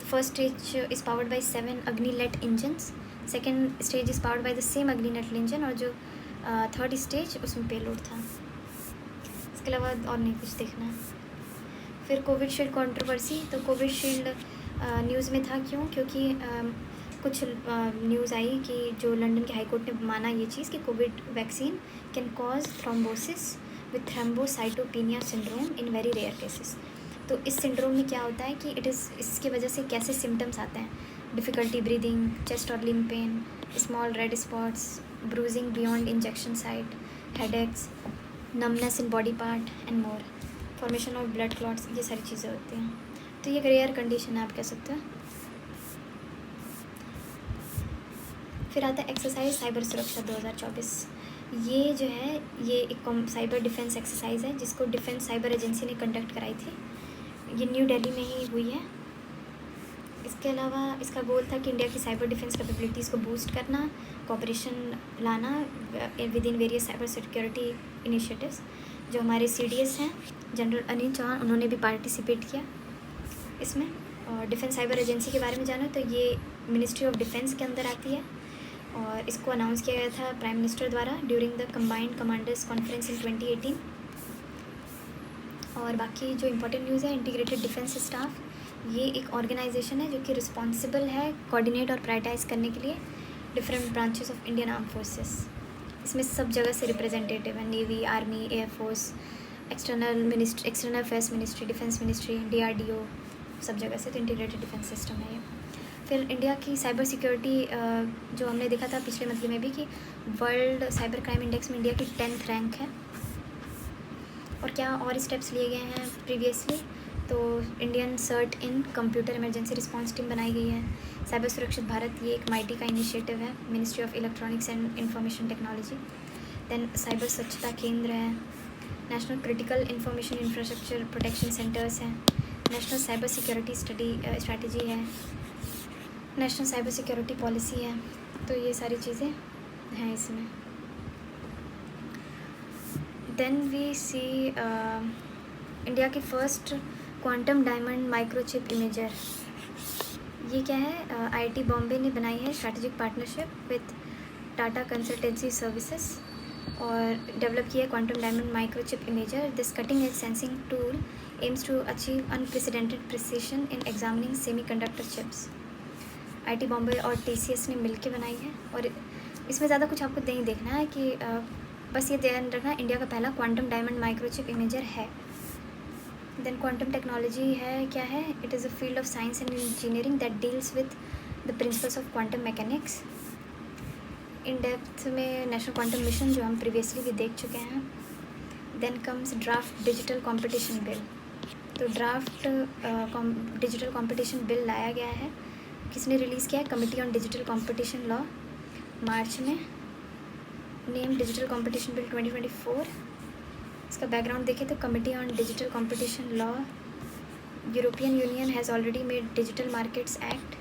First stage is powered by 7 Agnilet engines, second stage is powered by the same Agnilet engine और जो थर्ड स्टेज उसमें पेलोड था. इसके अलावा और नहीं कुछ देखना है. फिर कोविशील्ड कंट्रोवर्सी. तो कोविशील्ड न्यूज़ में था क्योंकि कुछ न्यूज़ आई कि जो लंदन के हाई कोर्ट ने माना ये चीज़ कि covid vaccine can cause thrombosis with thrombocytopenia syndrome in very rare cases. तो इस सिंड्रोम में क्या होता है कि इसकी वजह से कैसे सिम्टम्स आते हैं? डिफ़िकल्टी ब्रीदिंग, चेस्ट और limb pain, small red spots, bruising beyond injection site, headaches, numbness in body part and more, formation of blood clots, ये सारी चीज़ें होती हैं. तो ये एक रेयर कंडीशन है आप कह सकते हैं. फिर आता है एक्सरसाइज साइबर सुरक्षा 2024. ये जो है ये एक साइबर डिफेंस एक्सरसाइज है जिसको डिफेंस साइबर एजेंसी ने कंडक्ट कराई थी. ये न्यू दिल्ली में ही हुई है. इसके अलावा इसका गोल था कि इंडिया की साइबर डिफेंस कैपेबिलिटीज़ को बूस्ट करना, कोऑपरेशन लाना with in various cyber security initiatives. जो हमारे CDS हैं जनरल अनिल चौहान, उन्होंने भी पार्टिसिपेट किया इसमें. और डिफेंस साइबर एजेंसी के बारे में जाना तो ये मिनिस्ट्री ऑफ डिफेंस के अंदर आती है और इसको अनाउंस किया गया था प्राइम मिनिस्टर द्वारा during the combined commanders conference in 2018. और बाकी जो इम्पोर्टेंट न्यूज़ है, इंटीग्रेटेड डिफेंस स्टाफ ये एक ऑर्गेनाइजेशन है जो कि रिस्पॉन्सिबल है कोऑर्डिनेट और प्रायोरिटाइज करने के लिए different branches of Indian arm forces. इसमें सब जगह से रिप्रेजेंटेटिव है, navy, army, air force, external affairs ministry, defence ministry, DRDO, सब जगह से. तो इंटीग्रेटेड डिफेंस सिस्टम है ये. फिर इंडिया की साइबर सिक्योरिटी जो हमने देखा था पिछले मंथली में भी कि वर्ल्ड साइबर क्राइम इंडेक्स में इंडिया की 10th रैंक है. और क्या और स्टेप्स लिए गए हैं प्रीवियसली, तो Indian CERT in computer emergency response team बनाई गई है. साइबर सुरक्षित भारत ये एक माइटी का इनिशिएटिव है, ministry of electronics and information technology. Then cyber Swachhta Kendra है, national critical information infrastructure protection centres हैं, नेशनल साइबर सिक्योरिटी स्ट्रैटेजी है, नेशनल साइबर सिक्योरिटी पॉलिसी है. तो ये सारी चीज़ें हैं इसमें. देन वी सी इंडिया की first quantum diamond microchip imager. ये क्या है? IIT बॉम्बे ने बनाई है strategic partnership with Tata consultancy services और डेवलप किया है quantum diamond microchip imager. This cutting edge sensing tool aims to achieve unprecedented precision in examining semiconductor chips. IIT Bombay और TCS ने मिलकर बनाई है. और इसमें ज़्यादा कुछ आपको नहीं देखना है कि बस ये ध्यान रखना इंडिया का पहला क्वांटम डायमंड माइक्रोचिप इमेजर है. देन क्वांटम टेक्नोलॉजी है क्या है? It is a field of science and engineering that deals with the principles of quantum mechanics. In depth में नेशनल क्वांटम मिशन जो हम प्रीवियसली भी देख चुके हैं। Then comes draft digital competition bill. तो ड्राफ्ट डिजिटल कंपटीशन बिल लाया गया है, किसने रिलीज़ किया है? Committee on digital competition law, March में। Name digital competition bill 2024। इसका बैकग्राउंड देखें तो committee on digital competition law, European Union has already made digital markets act,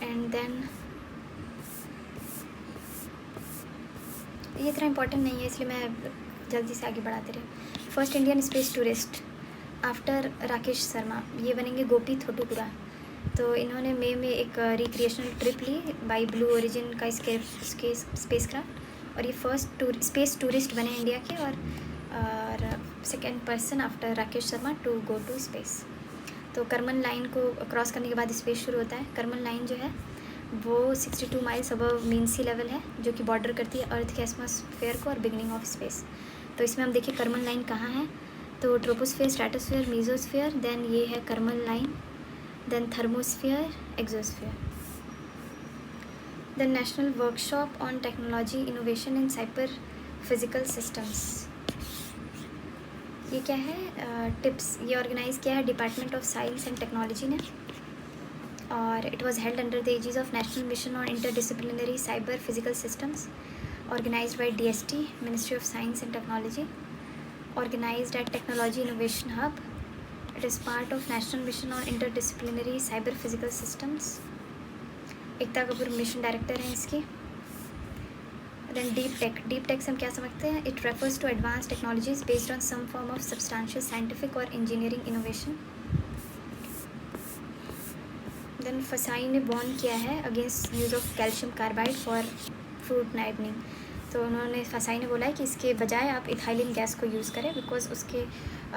and then ये इतना इंपॉर्टेंट नहीं है इसलिए मैं जल्दी से आगे बढ़ाते रहे। First Indian space tourist after Rakesh Sharma, ये बनेंगे गोपी थोटुपुरा। तो इन्होंने मई में एक रिक्रिएशनल ट्रिप ली बाय ब्लू ओरिजिन का स्पेस क्राफ्ट, और ये फर्स्ट स्पेस टूरिस्ट बने इंडिया के, और second person after Rakesh Sharma to go to space. तो करमन लाइन को क्रॉस करने के बाद स्पेस शुरू होता है। करमन लाइन जो है वो 62 माइल्स अबव मीन सी लेवल है, जो कि बॉर्डर करती है अर्थ के एटमॉस्फेयर को और बिगनिंग ऑफ स्पेस। तो इसमें हम देखिए करमन लाइन कहाँ है, तो ट्रोपोस्फेयर, स्ट्रेटोस्फेयर, मीजोस्फेयर, देन ये है Karman line, then thermosphere, exosphere. Then national workshop on technology innovation in cyber physical systems, ये क्या है? टिप्स, ये ऑर्गेनाइज़ किया है department of science and technology ने, और it was held under the aegis of national mission on interdisciplinary cyber physical systems, organised by DST, ministry of science and technology, organised at technology innovation hub. It is part of national mission on interdisciplinary cyber physical systems. Ekta Kapoor mission director हैं इसकी। Then deep tech से हम क्या समझते हैं? It refers to advance technologies based on some form of substantial scientific और engineering innovation. Then FSSAI ने warn किया है against use of calcium carbide for fruit नाइटनिंग। तो उन्होंने फसाई ने बोला है कि इसके बजाय आप इथाइलिन गैस को यूज़ करें, बिकॉज उसके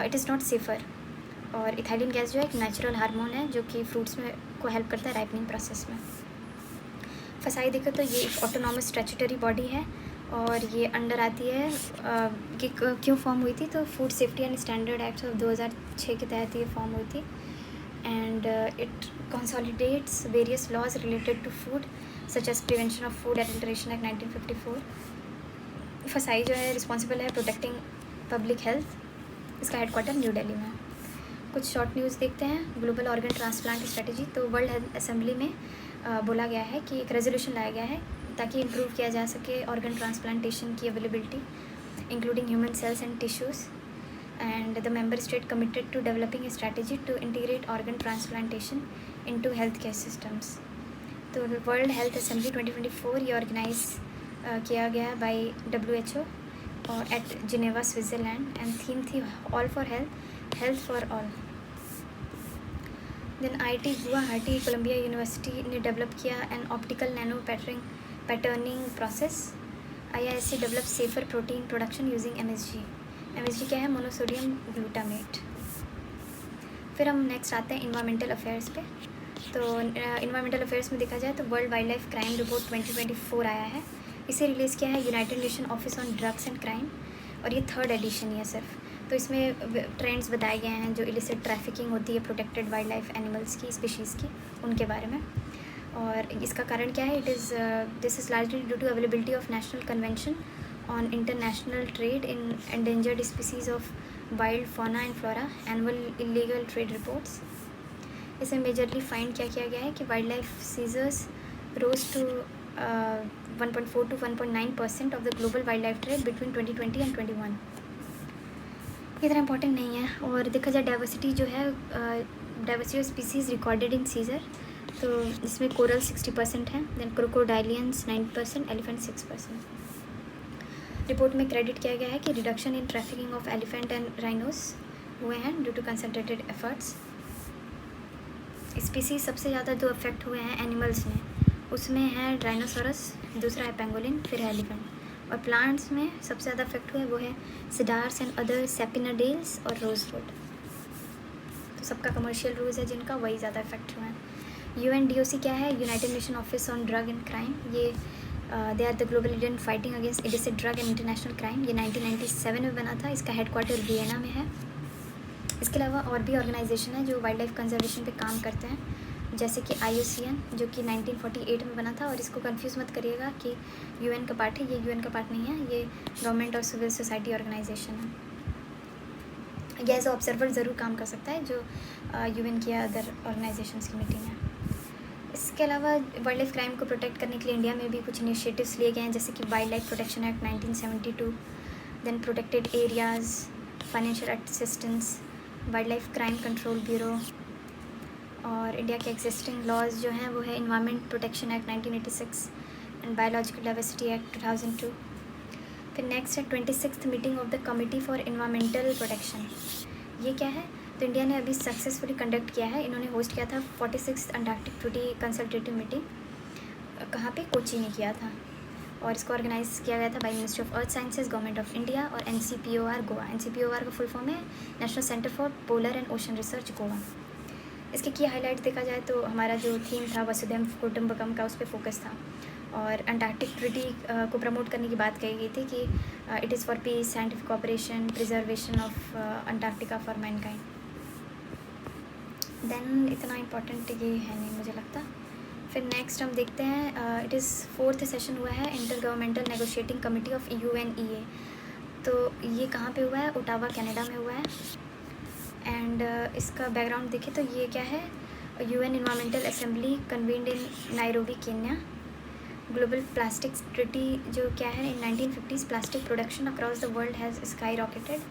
इट इज़ नॉट सेफ़र। और इथाइलिन गैस जो है एक नेचुरल हार्मोन है जो कि फ्रूट्स में को हेल्प करता है राइपनिंग प्रोसेस में। फसाई देखो तो ये एक ऑटोनॉमस स्टैट्यूटरी बॉडी है, और ये अंडर आती है कि क्यों फॉर्म हुई थी? तो food safety and standard act of 2006 के तहत ये फॉर्म हुई थी, and it consolidates various laws related to food such as prevention of food adulteration act 1954। फसाई जो है रिस्पॉन्सिबल है प्रोटेक्टिंग पब्लिक हेल्थ, इसका हेडक्वार्टर न्यू दिल्ली में है। कुछ शॉर्ट न्यूज़ देखते हैं। ग्लोबल ऑर्गन ट्रांसप्लांट स्ट्रेटजी, तो वर्ल्ड हेल्थ असेंबली में बोला गया है कि एक रेजोल्यूशन लाया गया है ताकि इम्प्रूव किया जा सके ऑर्गन ट्रांसप्लांटेशन की availability including human cells and tissues, and the member state committed to developing a strategy to integrate organ transplantation into healthcare systems। तो वर्ल्ड हेल्थ असेंबली 2024 ये ऑर्गेनाइज किया गया बाय WHO और at Geneva Switzerland, and theme थी all for health, health for all. Then IIT Guwahati Columbia University ने develop किया an optical nano patterning process. IISc develop safer protein production using MSG क्या है? Monosodium glutamate. फिर हम next आते हैं environmental affairs पे। तो इन्वायरमेंटल अफेयर्स में देखा जाए तो world wild life crime report 2024 आया है, इसे रिलीज़ किया है united nation office on drugs and crime, और ये 3rd एडिशन ही है सिर्फ। तो इसमें ट्रेंड्स बताए गए हैं जो इलिसिट ट्रैफिकिंग होती है प्रोटेक्टेड वाइल्ड लाइफ एनिमल्स की, स्पीशीज़ की, उनके बारे में। और इसका कारण क्या है? This is largely due to availability of national convention on international trade in endangered species of wild fauna and flora, annual illegal trade reports। इसमें मेजरली फाइंड क्या किया गया है कि wildlife seizures rose to 1.4 to 1.9% of the global wildlife trade between 2020 and 21। इतना important नहीं है। और देखा जाए डाइवर्सिटी जो है, diversity of species recorded in seizure, तो इसमें कोरल 60% है, देन क्रोकोडाइलियंस 9%, एलिफेंट 6%। रिपोर्ट में क्रेडिट किया गया है कि reduction in trafficking of elephant and rhinos हुए हैं due to concentrated efforts. Species सबसे ज़्यादा जो अफेक्ट हुए हैं एनिमल्स में, उसमें है राइनोसोरस, दूसरा है पेंगोलिन, फिर है एलिफेंट। और प्लांट्स में सबसे ज़्यादा अफेक्ट हुए वो है सिडार्स एंड अदर सेपिनाडेल्स और रोजवुड। तो सबका कमर्शियल रोज़ है जिनका, वही ज़्यादा अफेक्ट हुए हैं। UNDOC क्या है? United nation office on drug and crime. ये they are the global leader in fighting against illicit drug and international crime. ये 1997 में बना था, इसका हेडक्वार्टर वियना में है। इसके अलावा और भी ऑर्गेनाइजेशन है जो वाइल्ड लाइफ कंजर्वेशन पे काम करते हैं, जैसे कि IUCN जो कि 1948 में बना था, और इसको कंफ्यूज मत करिएगा कि UN का पार्ट है, ये UN का पार्ट नहीं है, ये गवर्नमेंट और सिविल सोसाइटी ऑर्गेनाइजेशन है। ये एज ऑब्जर्वर ज़रूर काम कर सकता है जो UN की या अदर ऑर्गेनाइजेशंस की मीटिंग है। इसके अलावा वाइल्ड लाइफ क्राइम को प्रोटेक्ट करने के लिए इंडिया में भी कुछ इनिशिएटिव्स लिए गए हैं, जैसे कि wildlife protection act 1972, then protected areas, financial assistance, wildlife crime control bureau, और इंडिया के एग्जिस्टिंग लॉज जो हैं वो है environment protection act 1986 and biological diversity act 2002। फिर नेक्स्ट है 26th meeting of the committee for environmental protection. ये क्या है? तो इंडिया ने अभी सक्सेसफुली कंडक्ट किया है, इन्होंने होस्ट किया था 46th Antarctic treaty consultative meeting. कहाँ पे? कोची में किया था, और इसको ऑर्गेनाइज किया गया था by ministry of earth sciences, government of India और NCPOR गोवा। NCPOR का फुल फॉर्म है national centre for polar and ocean research Goa. इसके की हाईलाइट देखा जाए तो हमारा जो थीम था वसुधैव कुटुंबकम का, उस पर फोकस था, और अंटार्कटिक ट्रीटी को प्रमोट करने की बात कही गई थी कि it is for peace, scientific operation, preservation of Antarctica for mankind. Then इतना इम्पोर्टेंट ये है नहीं मुझे लगता। फिर नेक्स्ट हम देखते हैं, इट इज़ 4th सेशन हुआ है inter governmental negotiating committee of UNEA। तो ये कहाँ पे हुआ है? ओटावा कनाडा में हुआ है। एंड इसका बैकग्राउंड देखें तो ये क्या है? UN environmental assembly convened in Nairobi Kenya. Global plastics treaty जो क्या है, in 1950s plastic production across the world has skyrocketed.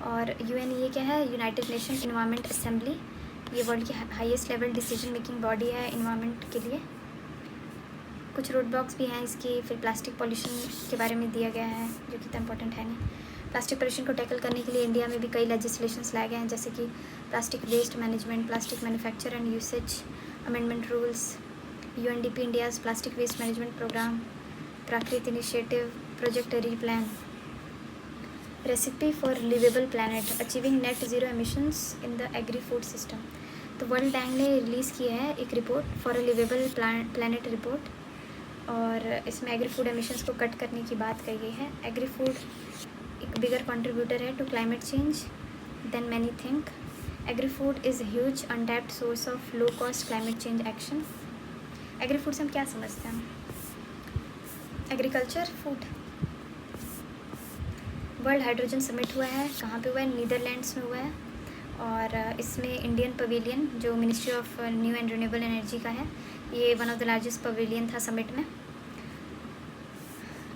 और UNEA क्या है? यूनाइटेड नेशन इन्वायरमेंट असेंबली, ये वर्ल्ड की highest level decision making body है environment के लिए। कुछ रोड ब्लॉक्स भी हैं इसकी। फिर प्लास्टिक पॉल्यूशन के बारे में दिया गया है जो कि इतना इंपॉर्टेंट है नहीं। प्लास्टिक पॉल्यूशन को टैकल करने के लिए इंडिया में भी कई लेजिस्लेशंस लाए गए हैं, जैसे कि plastic waste management, plastic manufacture and usage amendment rules, UNDP India's plastic waste management programme, Prakrit initiative, project replan, recipe for liveable planet, achieving net zero emissions in the agri food system. तो world bank ने release किया है एक report, for a liveable planet report, और इसमें agri food emissions को cut करने की बात कही गई है। एग्री फूड एक बिगर कंट्रीब्यूटर है to climate change than many think. Agri food is huge untapped source of low cost climate change action. Agri food से हम क्या समझते हैं? Agriculture food. World hydrogen summit हुआ है, कहाँ पे हुआ है? नीदरलैंड्स में हुआ है, और इसमें इंडियन पवेलियन जो ministry of new and renewable energy का है, ये one of the largest pavilion था समिट में।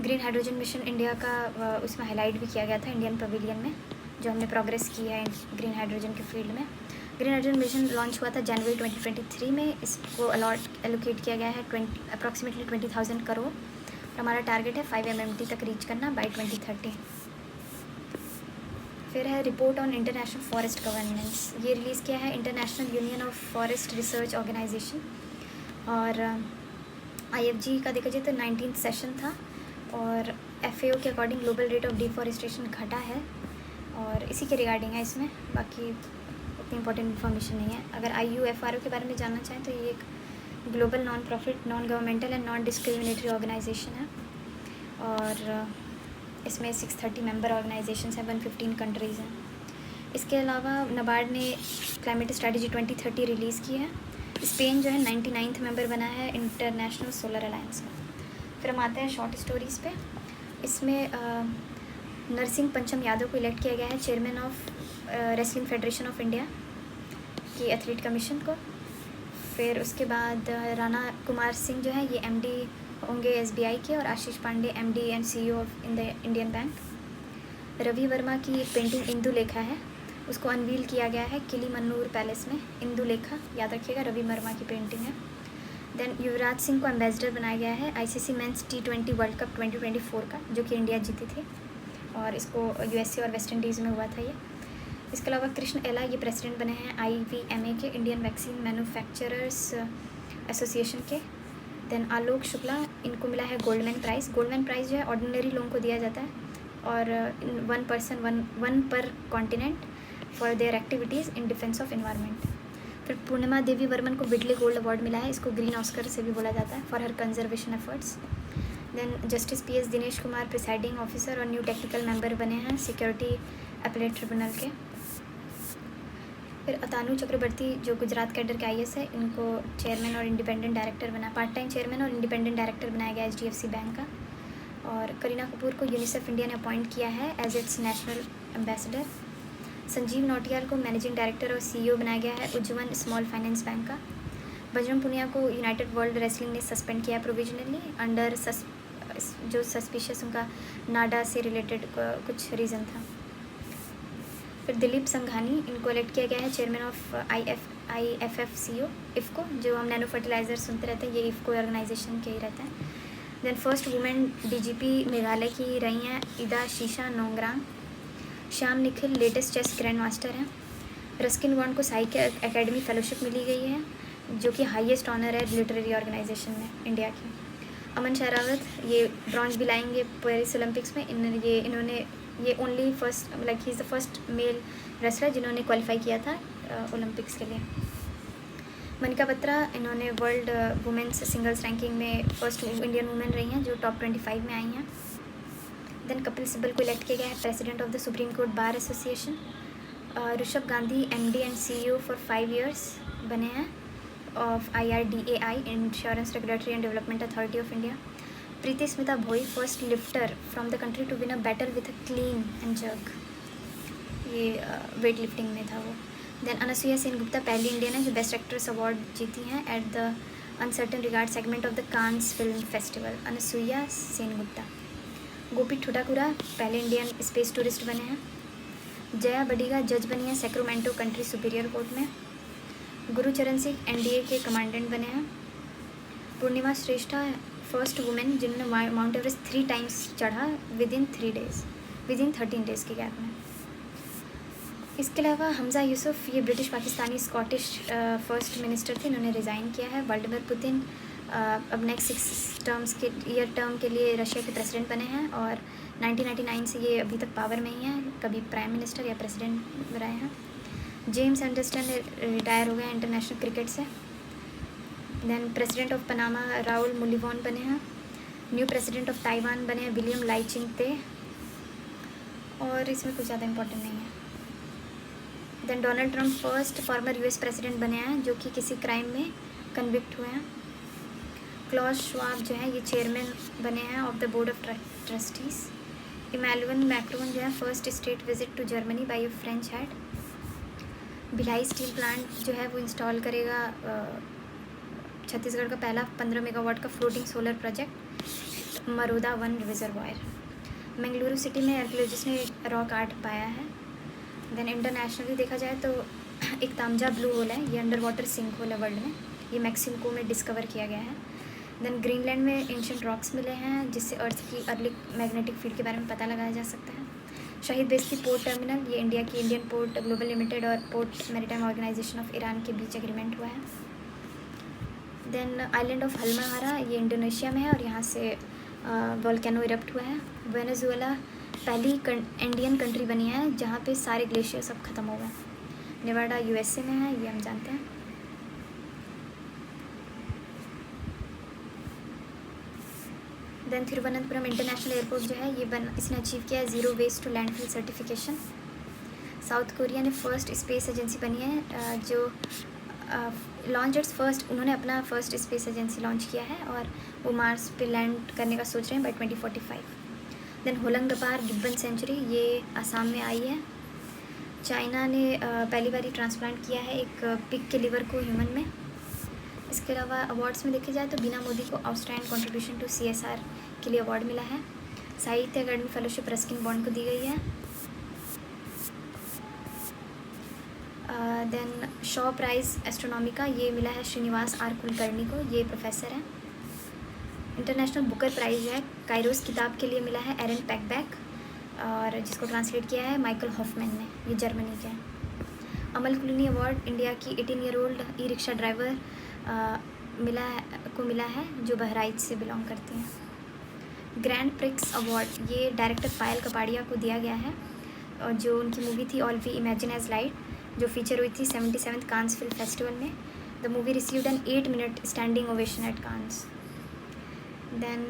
ग्रीन हाइड्रोजन मिशन इंडिया का उसमें हाईलाइट भी किया गया था इंडियन पवेलियन में, जो हमने प्रोग्रेस की है ग्रीन हाइड्रोजन के फील्ड में। ग्रीन हाइड्रोजन मिशन लॉन्च हुआ था जनवरी 2023 में। इसको एलोकेट किया गया है अप्रॉक्सीमेटली 20,000 करोड़, और हमारा टारगेट है 5 MMT तक रीच करना बाय 2030। फिर है report on international forest governance, ये रिलीज़ किया है international union of forest research organisation. और IFG का देखा जाए तो 19th सेशन था, और FAO के according global rate of deforestation घटा है, और इसी के रिगार्डिंग है इसमें, बाकी उतनी इंपॉर्टेंट इन्फॉर्मेशन नहीं है। अगर IUFRO के बारे में जानना चाहें तो ये एक global non profit, non governmental and non discriminatory organisation है, और इसमें 630 मेंबर ऑर्गेनाइजेशंस हैं, 115 कंट्रीज़ हैं। इसके अलावा NABARD ने क्लाइमेट स्ट्रेटजी 2030 रिलीज़ की है। स्पेन जो है 99th मेंबर बना है इंटरनेशनल सोलर अलायंस का। फिर हम आते हैं शॉर्ट स्टोरीज़ पे। इसमें नरसिंह पंचम यादव को इलेक्ट किया गया है chairman of wrestling federation of India की एथलीट कमीशन को। फिर उसके बाद राणा कुमार सिंह जो है ये MD होंगे SBI के, और Ashish Pande MD and CEO of Indian Bank. Ravi Varma की एक पेंटिंग इंदु लेखा है, उसको अनवील किया गया है किली मन्नूर पैलेस में। इंदु लेखा याद रखिएगा, रवि वर्मा की पेंटिंग है। देन युवराज सिंह को एम्बेसडर बनाया गया है ICC mains T20 world cup 2024 का, जो कि इंडिया जीती थी, और इसको USA और वेस्ट इंडीज़ में हुआ था ये। इसके अलावा कृष्ण एला ये प्रेसिडेंट बने हैं IVMA के, इंडियन वैक्सीन मैन्युफैक्चरर्स एसोसिएशन के। देन आलोक शुक्ला, इनको मिला है गोल्डमैन प्राइज़। गोल्डमैन प्राइज़ जो है ऑर्डिनरी लोगों को दिया जाता है, और वन पर continent for their activities in defence of environment. फिर पूर्णिमा देवी वर्मन को बिडले गोल्ड अवार्ड मिला है, इसको ग्रीन ऑस्कर से भी बोला जाता है, for her conservation efforts. Then justice PS Dinesh Kumar presiding officer और न्यू टेक्निकल मेंबर बने हैं सिक्योरिटी अपीलेट ट्रिब्यूनल के। फिर अतानु चक्रवर्ती जो गुजरात कैडर के IAS है, इनको चेयरमैन और इंडिपेंडेंट डायरेक्टर बना, पार्ट टाइम चेयरमैन और इंडिपेंडेंट डायरेक्टर बनाया गया HDFC बैंक का। और करीना कपूर को यूनिसेफ इंडिया ने अपॉइंट किया है as its national ambassador. Sanjeev Nautiyal को मैनेजिंग डायरेक्टर और CEO बनाया गया है उज्जवल स्मॉल फाइनेंस बैंक का। बजरंग पुनिया को यूनाइटेड वर्ल्ड रेसलिंग ने सस्पेंड किया प्रोविजनली अंडर जो सस्पिशियस उनका नाडा से रिलेटेड कुछ रीज़न था। फिर दिलीप संघानी, इनको इलेक्ट किया गया है चेयरमैन ऑफ IFFCO इफ़को, जो हम नैनो फर्टिलाइज़र सुनते रहते हैं, ये इफ़को ऑर्गेनाइजेशन के ही रहते हैं। Then first women DGP Meghalaya की रही हैं Idashisha Nongrang. Shyam Nikhil latest chess grandmaster हैं। रस्किन बॉन्ड को साहित्य अकेडमी फेलोशिप मिली गई है, जो कि हाईएस्ट ऑनर है लिटरेरी ऑर्गेनाइजेशन में इंडिया की। अमन शरावत ये ब्रॉन्ज भी लाएंगे पेरिस ओलंपिक्स में। इन्होंने ये only first like he is the first male wrestler जिन्होंने क्वालिफाई किया था ओलंपिक्स के लिए। मनिका बत्रा, इन्होंने वर्ल्ड वुमेंस सिंगल्स रैंकिंग में फर्स्ट इंडियन वुमेन रही हैं जो टॉप 25 में आई हैं। देन कपिल सिब्बल को इलेक्ट किया गया है president of the supreme court bar association. Rishabh Gandhi MD and CEO for 5 years बने हैं of IRDAI insurance regulatory and development authority of India. Preeti Smita Bhoi first lifter from the country to win a battle with a clean and jerk, ये weightlifting में था वो। Then Anasuya Sen Gupta पहली Indian है जो best actress award जीती हैं at the Un Certain Regard segment of the Cannes film festival, Anasuya Sengupta. Gopi Thotakura पहले इंडियन स्पेस टूरिस्ट बने हैं। जया बडिगा जज बनी है सैक्रामेंटो कंट्री सुपीरियर कोर्ट में। गुरुचरण सिंह NDA के कमांडेंट बने हैं। पूर्णिमा श्रेष्ठा फर्स्ट वुमेन जिन्होंने माउंट एवरेस्ट 3 times चढ़ा विदिन 13 days के गैप में। इसके अलावा हमजा यूसुफ, ये British Pakistani Scottish first minister थे, इन्होंने रिज़ाइन किया है। व्लादिमीर पुतिन अब नेक्स्ट 6 टर्म के लिए रशिया के प्रेसिडेंट बने हैं और 1999 से ये अभी तक पावर में ही हैं, कभी प्राइम मिनिस्टर या प्रेसिडेंट रहे हैं। जेम्स एंडरसन रिटायर हो गए इंटरनेशनल क्रिकेट से। Then president of Panama Raul Mulino बने हैं। न्यू प्रेसिडेंट ऑफ ताइवान बने हैं विलियम लाई चिंग ते, और इसमें कुछ ज़्यादा इंपॉर्टेंट नहीं है। Then Donald Trump first former US president बने हैं जो कि किसी क्राइम में कन्विक्ट हुए हैं। क्लॉस श्वाब जो है ये चेयरमैन बने हैं of the board of trustees. Emmanuel Macron जो है first state visit to Germany by a French head. Bhilai steel plant जो है वो इंस्टॉल करेगा छत्तीसगढ़ का पहला 15 मेगावाट का floating solar project Maroda 1 reservoir. Mangaluru city में आर्कियोलॉजिस्ट ने रॉक आर्ट पाया है। देन इंटरनेशनली देखा जाए तो एक तामजा ब्लू होल है, ये अंडर वाटर सिंक होल है वर्ल्ड में, ये मैक्सिको में डिस्कवर किया गया है। देन ग्रीनलैंड में एंशिएंट रॉक्स मिले हैं जिससे अर्थ की अर्ली मैग्नेटिक फील्ड के बारे में पता लगाया जा सकता है। शहीद बेस्ती पोर्ट टर्मिनल, ये इंडिया की इंडियन पोर्ट ग्लोबल लिमिटेड और port maritime organisation of Iran के बीच एग्रीमेंट हुआ है। देन आइलैंड ऑफ हल्माहारा, ये इंडोनेशिया में है और यहाँ से वोल्केनो इरप्ट हुआ है। वेनेजुएला पहली इंडियन कंट्री बनी है जहाँ पे सारे ग्लेशियर सब खत्म हो गए। नेवाडा USA में है, ये हम जानते हैं। देन तिरुवनंतपुरम इंटरनेशनल एयरपोर्ट जो है ये इसने अचीव किया है zero waste to landfill certification. South Korea ने फर्स्ट स्पेस एजेंसी बनी है जो लॉन्च इट्स फर्स्ट, उन्होंने अपना फर्स्ट स्पेस एजेंसी लॉन्च किया है और वो मार्स पे लैंड करने का सोच रहे हैं बाय 2045। देन होलंगबार गिब्बन सेंचुरी, ये आसाम में आई है। चाइना ने पहली बार ट्रांसप्लांट किया है एक पिग के लिवर को ह्यूमन में। इसके अलावा अवार्ड्स में देखे जाए तो बीना मोदी को आउटस्टैंडिंग कंट्रीब्यूशन टू CSR के लिए अवार्ड मिला है। साहित्य अकादमी फेलोशिप रस्किन बॉन्ड को दी गई है। देन शॉ प्राइज़ एस्ट्रोनॉमी का ये मिला है श्रीनिवास R कुलकर्णी को, ये प्रोफेसर हैं। इंटरनेशनल बुकर प्राइज़ है काइरोस किताब के लिए मिला है एरन पैकबैक, और जिसको ट्रांसलेट किया है माइकल हॉफमैन ने, ये जर्मनी के हैं। अमल कुलनी अवार्ड इंडिया की 18 ईयर ओल्ड ई-रिक्शा ड्राइवर मिला है जो बहराइच से बिलोंग करती हैं। ग्रैंड प्रिक्स अवार्ड ये डायरेक्टर पायल कपाड़िया को दिया गया है, और जो उनकी मूवी थी all we imagine as light, जो फीचर हुई थी 77th कांस फिल्म फेस्टिवल में। The movie received an 8-minute standing ovation at Cannes. Then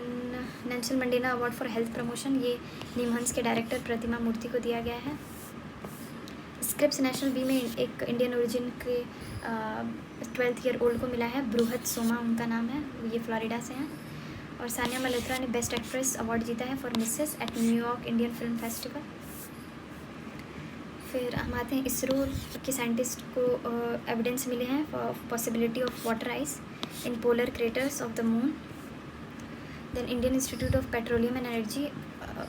Nelson Mandela award for health promotion, ये निमहंस के डायरेक्टर प्रतिमा मूर्ति को दिया गया है। स्क्रिप्स नेशनल बी में एक इंडियन ओरिजिन के 12th ईयर ओल्ड को मिला है, बृहत सोमा उनका नाम है, ये फ्लोरिडा से हैं। और सानिया मल्होत्रा ने बेस्ट एक्ट्रेस अवार्ड जीता है for Mrs eight New York Indian film festival. फिर हम आते हैं इसरो के साइंटिस्ट को एविडेंस मिले हैं for possibility of water ice in polar craters of the moon. Then Indian institute of petroleum and energy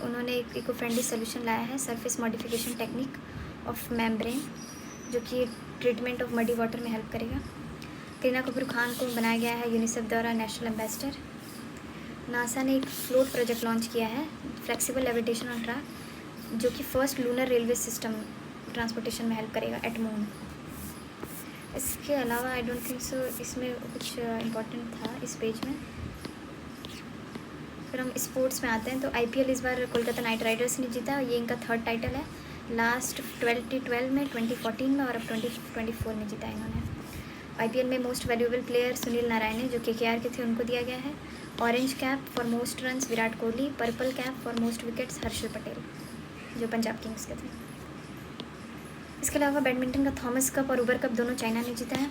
उन्होंने एक इको फ्रेंडली सोल्यूशन लाया है, surface modification technique of membrane, जो कि ट्रीटमेंट ऑफ मडी वाटर में help करेगा। करीना कपूर खान को बनाया गया है यूनिसेफ द्वारा नेशनल एम्बेसडर। नासा ने एक फ्लोट प्रोजेक्ट लॉन्च किया है, फ्लेक्सिबल लेविटेशन ऑन ट्रैक, जो कि first lunar railway system transportation में हेल्प करेगा एट मून। इसके अलावा आई डोंट थिंक सो इसमें कुछ इम्पोर्टेंट था इस पेज में। फिर हम स्पोर्ट्स में आते हैं, तो IPL इस बार कोलकाता नाइट राइडर्स ने जीता, ये इनका 3rd टाइटल है। लास्ट 2012 में, 2014 में और अब 2024 में जीता इन्होंने। IPL में most valuable player Sunil Narayan जो KKR के थे, उनको दिया गया है। Orange cap for most runs Virat Kohli, purple cap for most wickets Harshal Patel, जो पंजाब किंग्स के थे। इसके अलावा बैडमिंटन का थॉमस कप और उबर कप दोनों चाइना ने जीता है।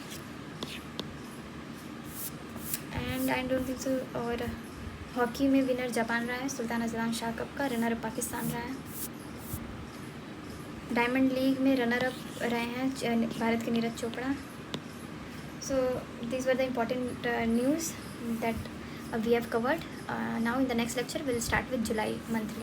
And I don't think so. और हॉकी में विनर जापान रहा है सुल्तान अजलान शाह कप का, रनर अप पाकिस्तान रहा है। डायमंड लीग में रनर अप रहे हैं भारत के Neeraj Chopra. So these were the important news that we have covered. Now in the next lecture we'll start with July monthly.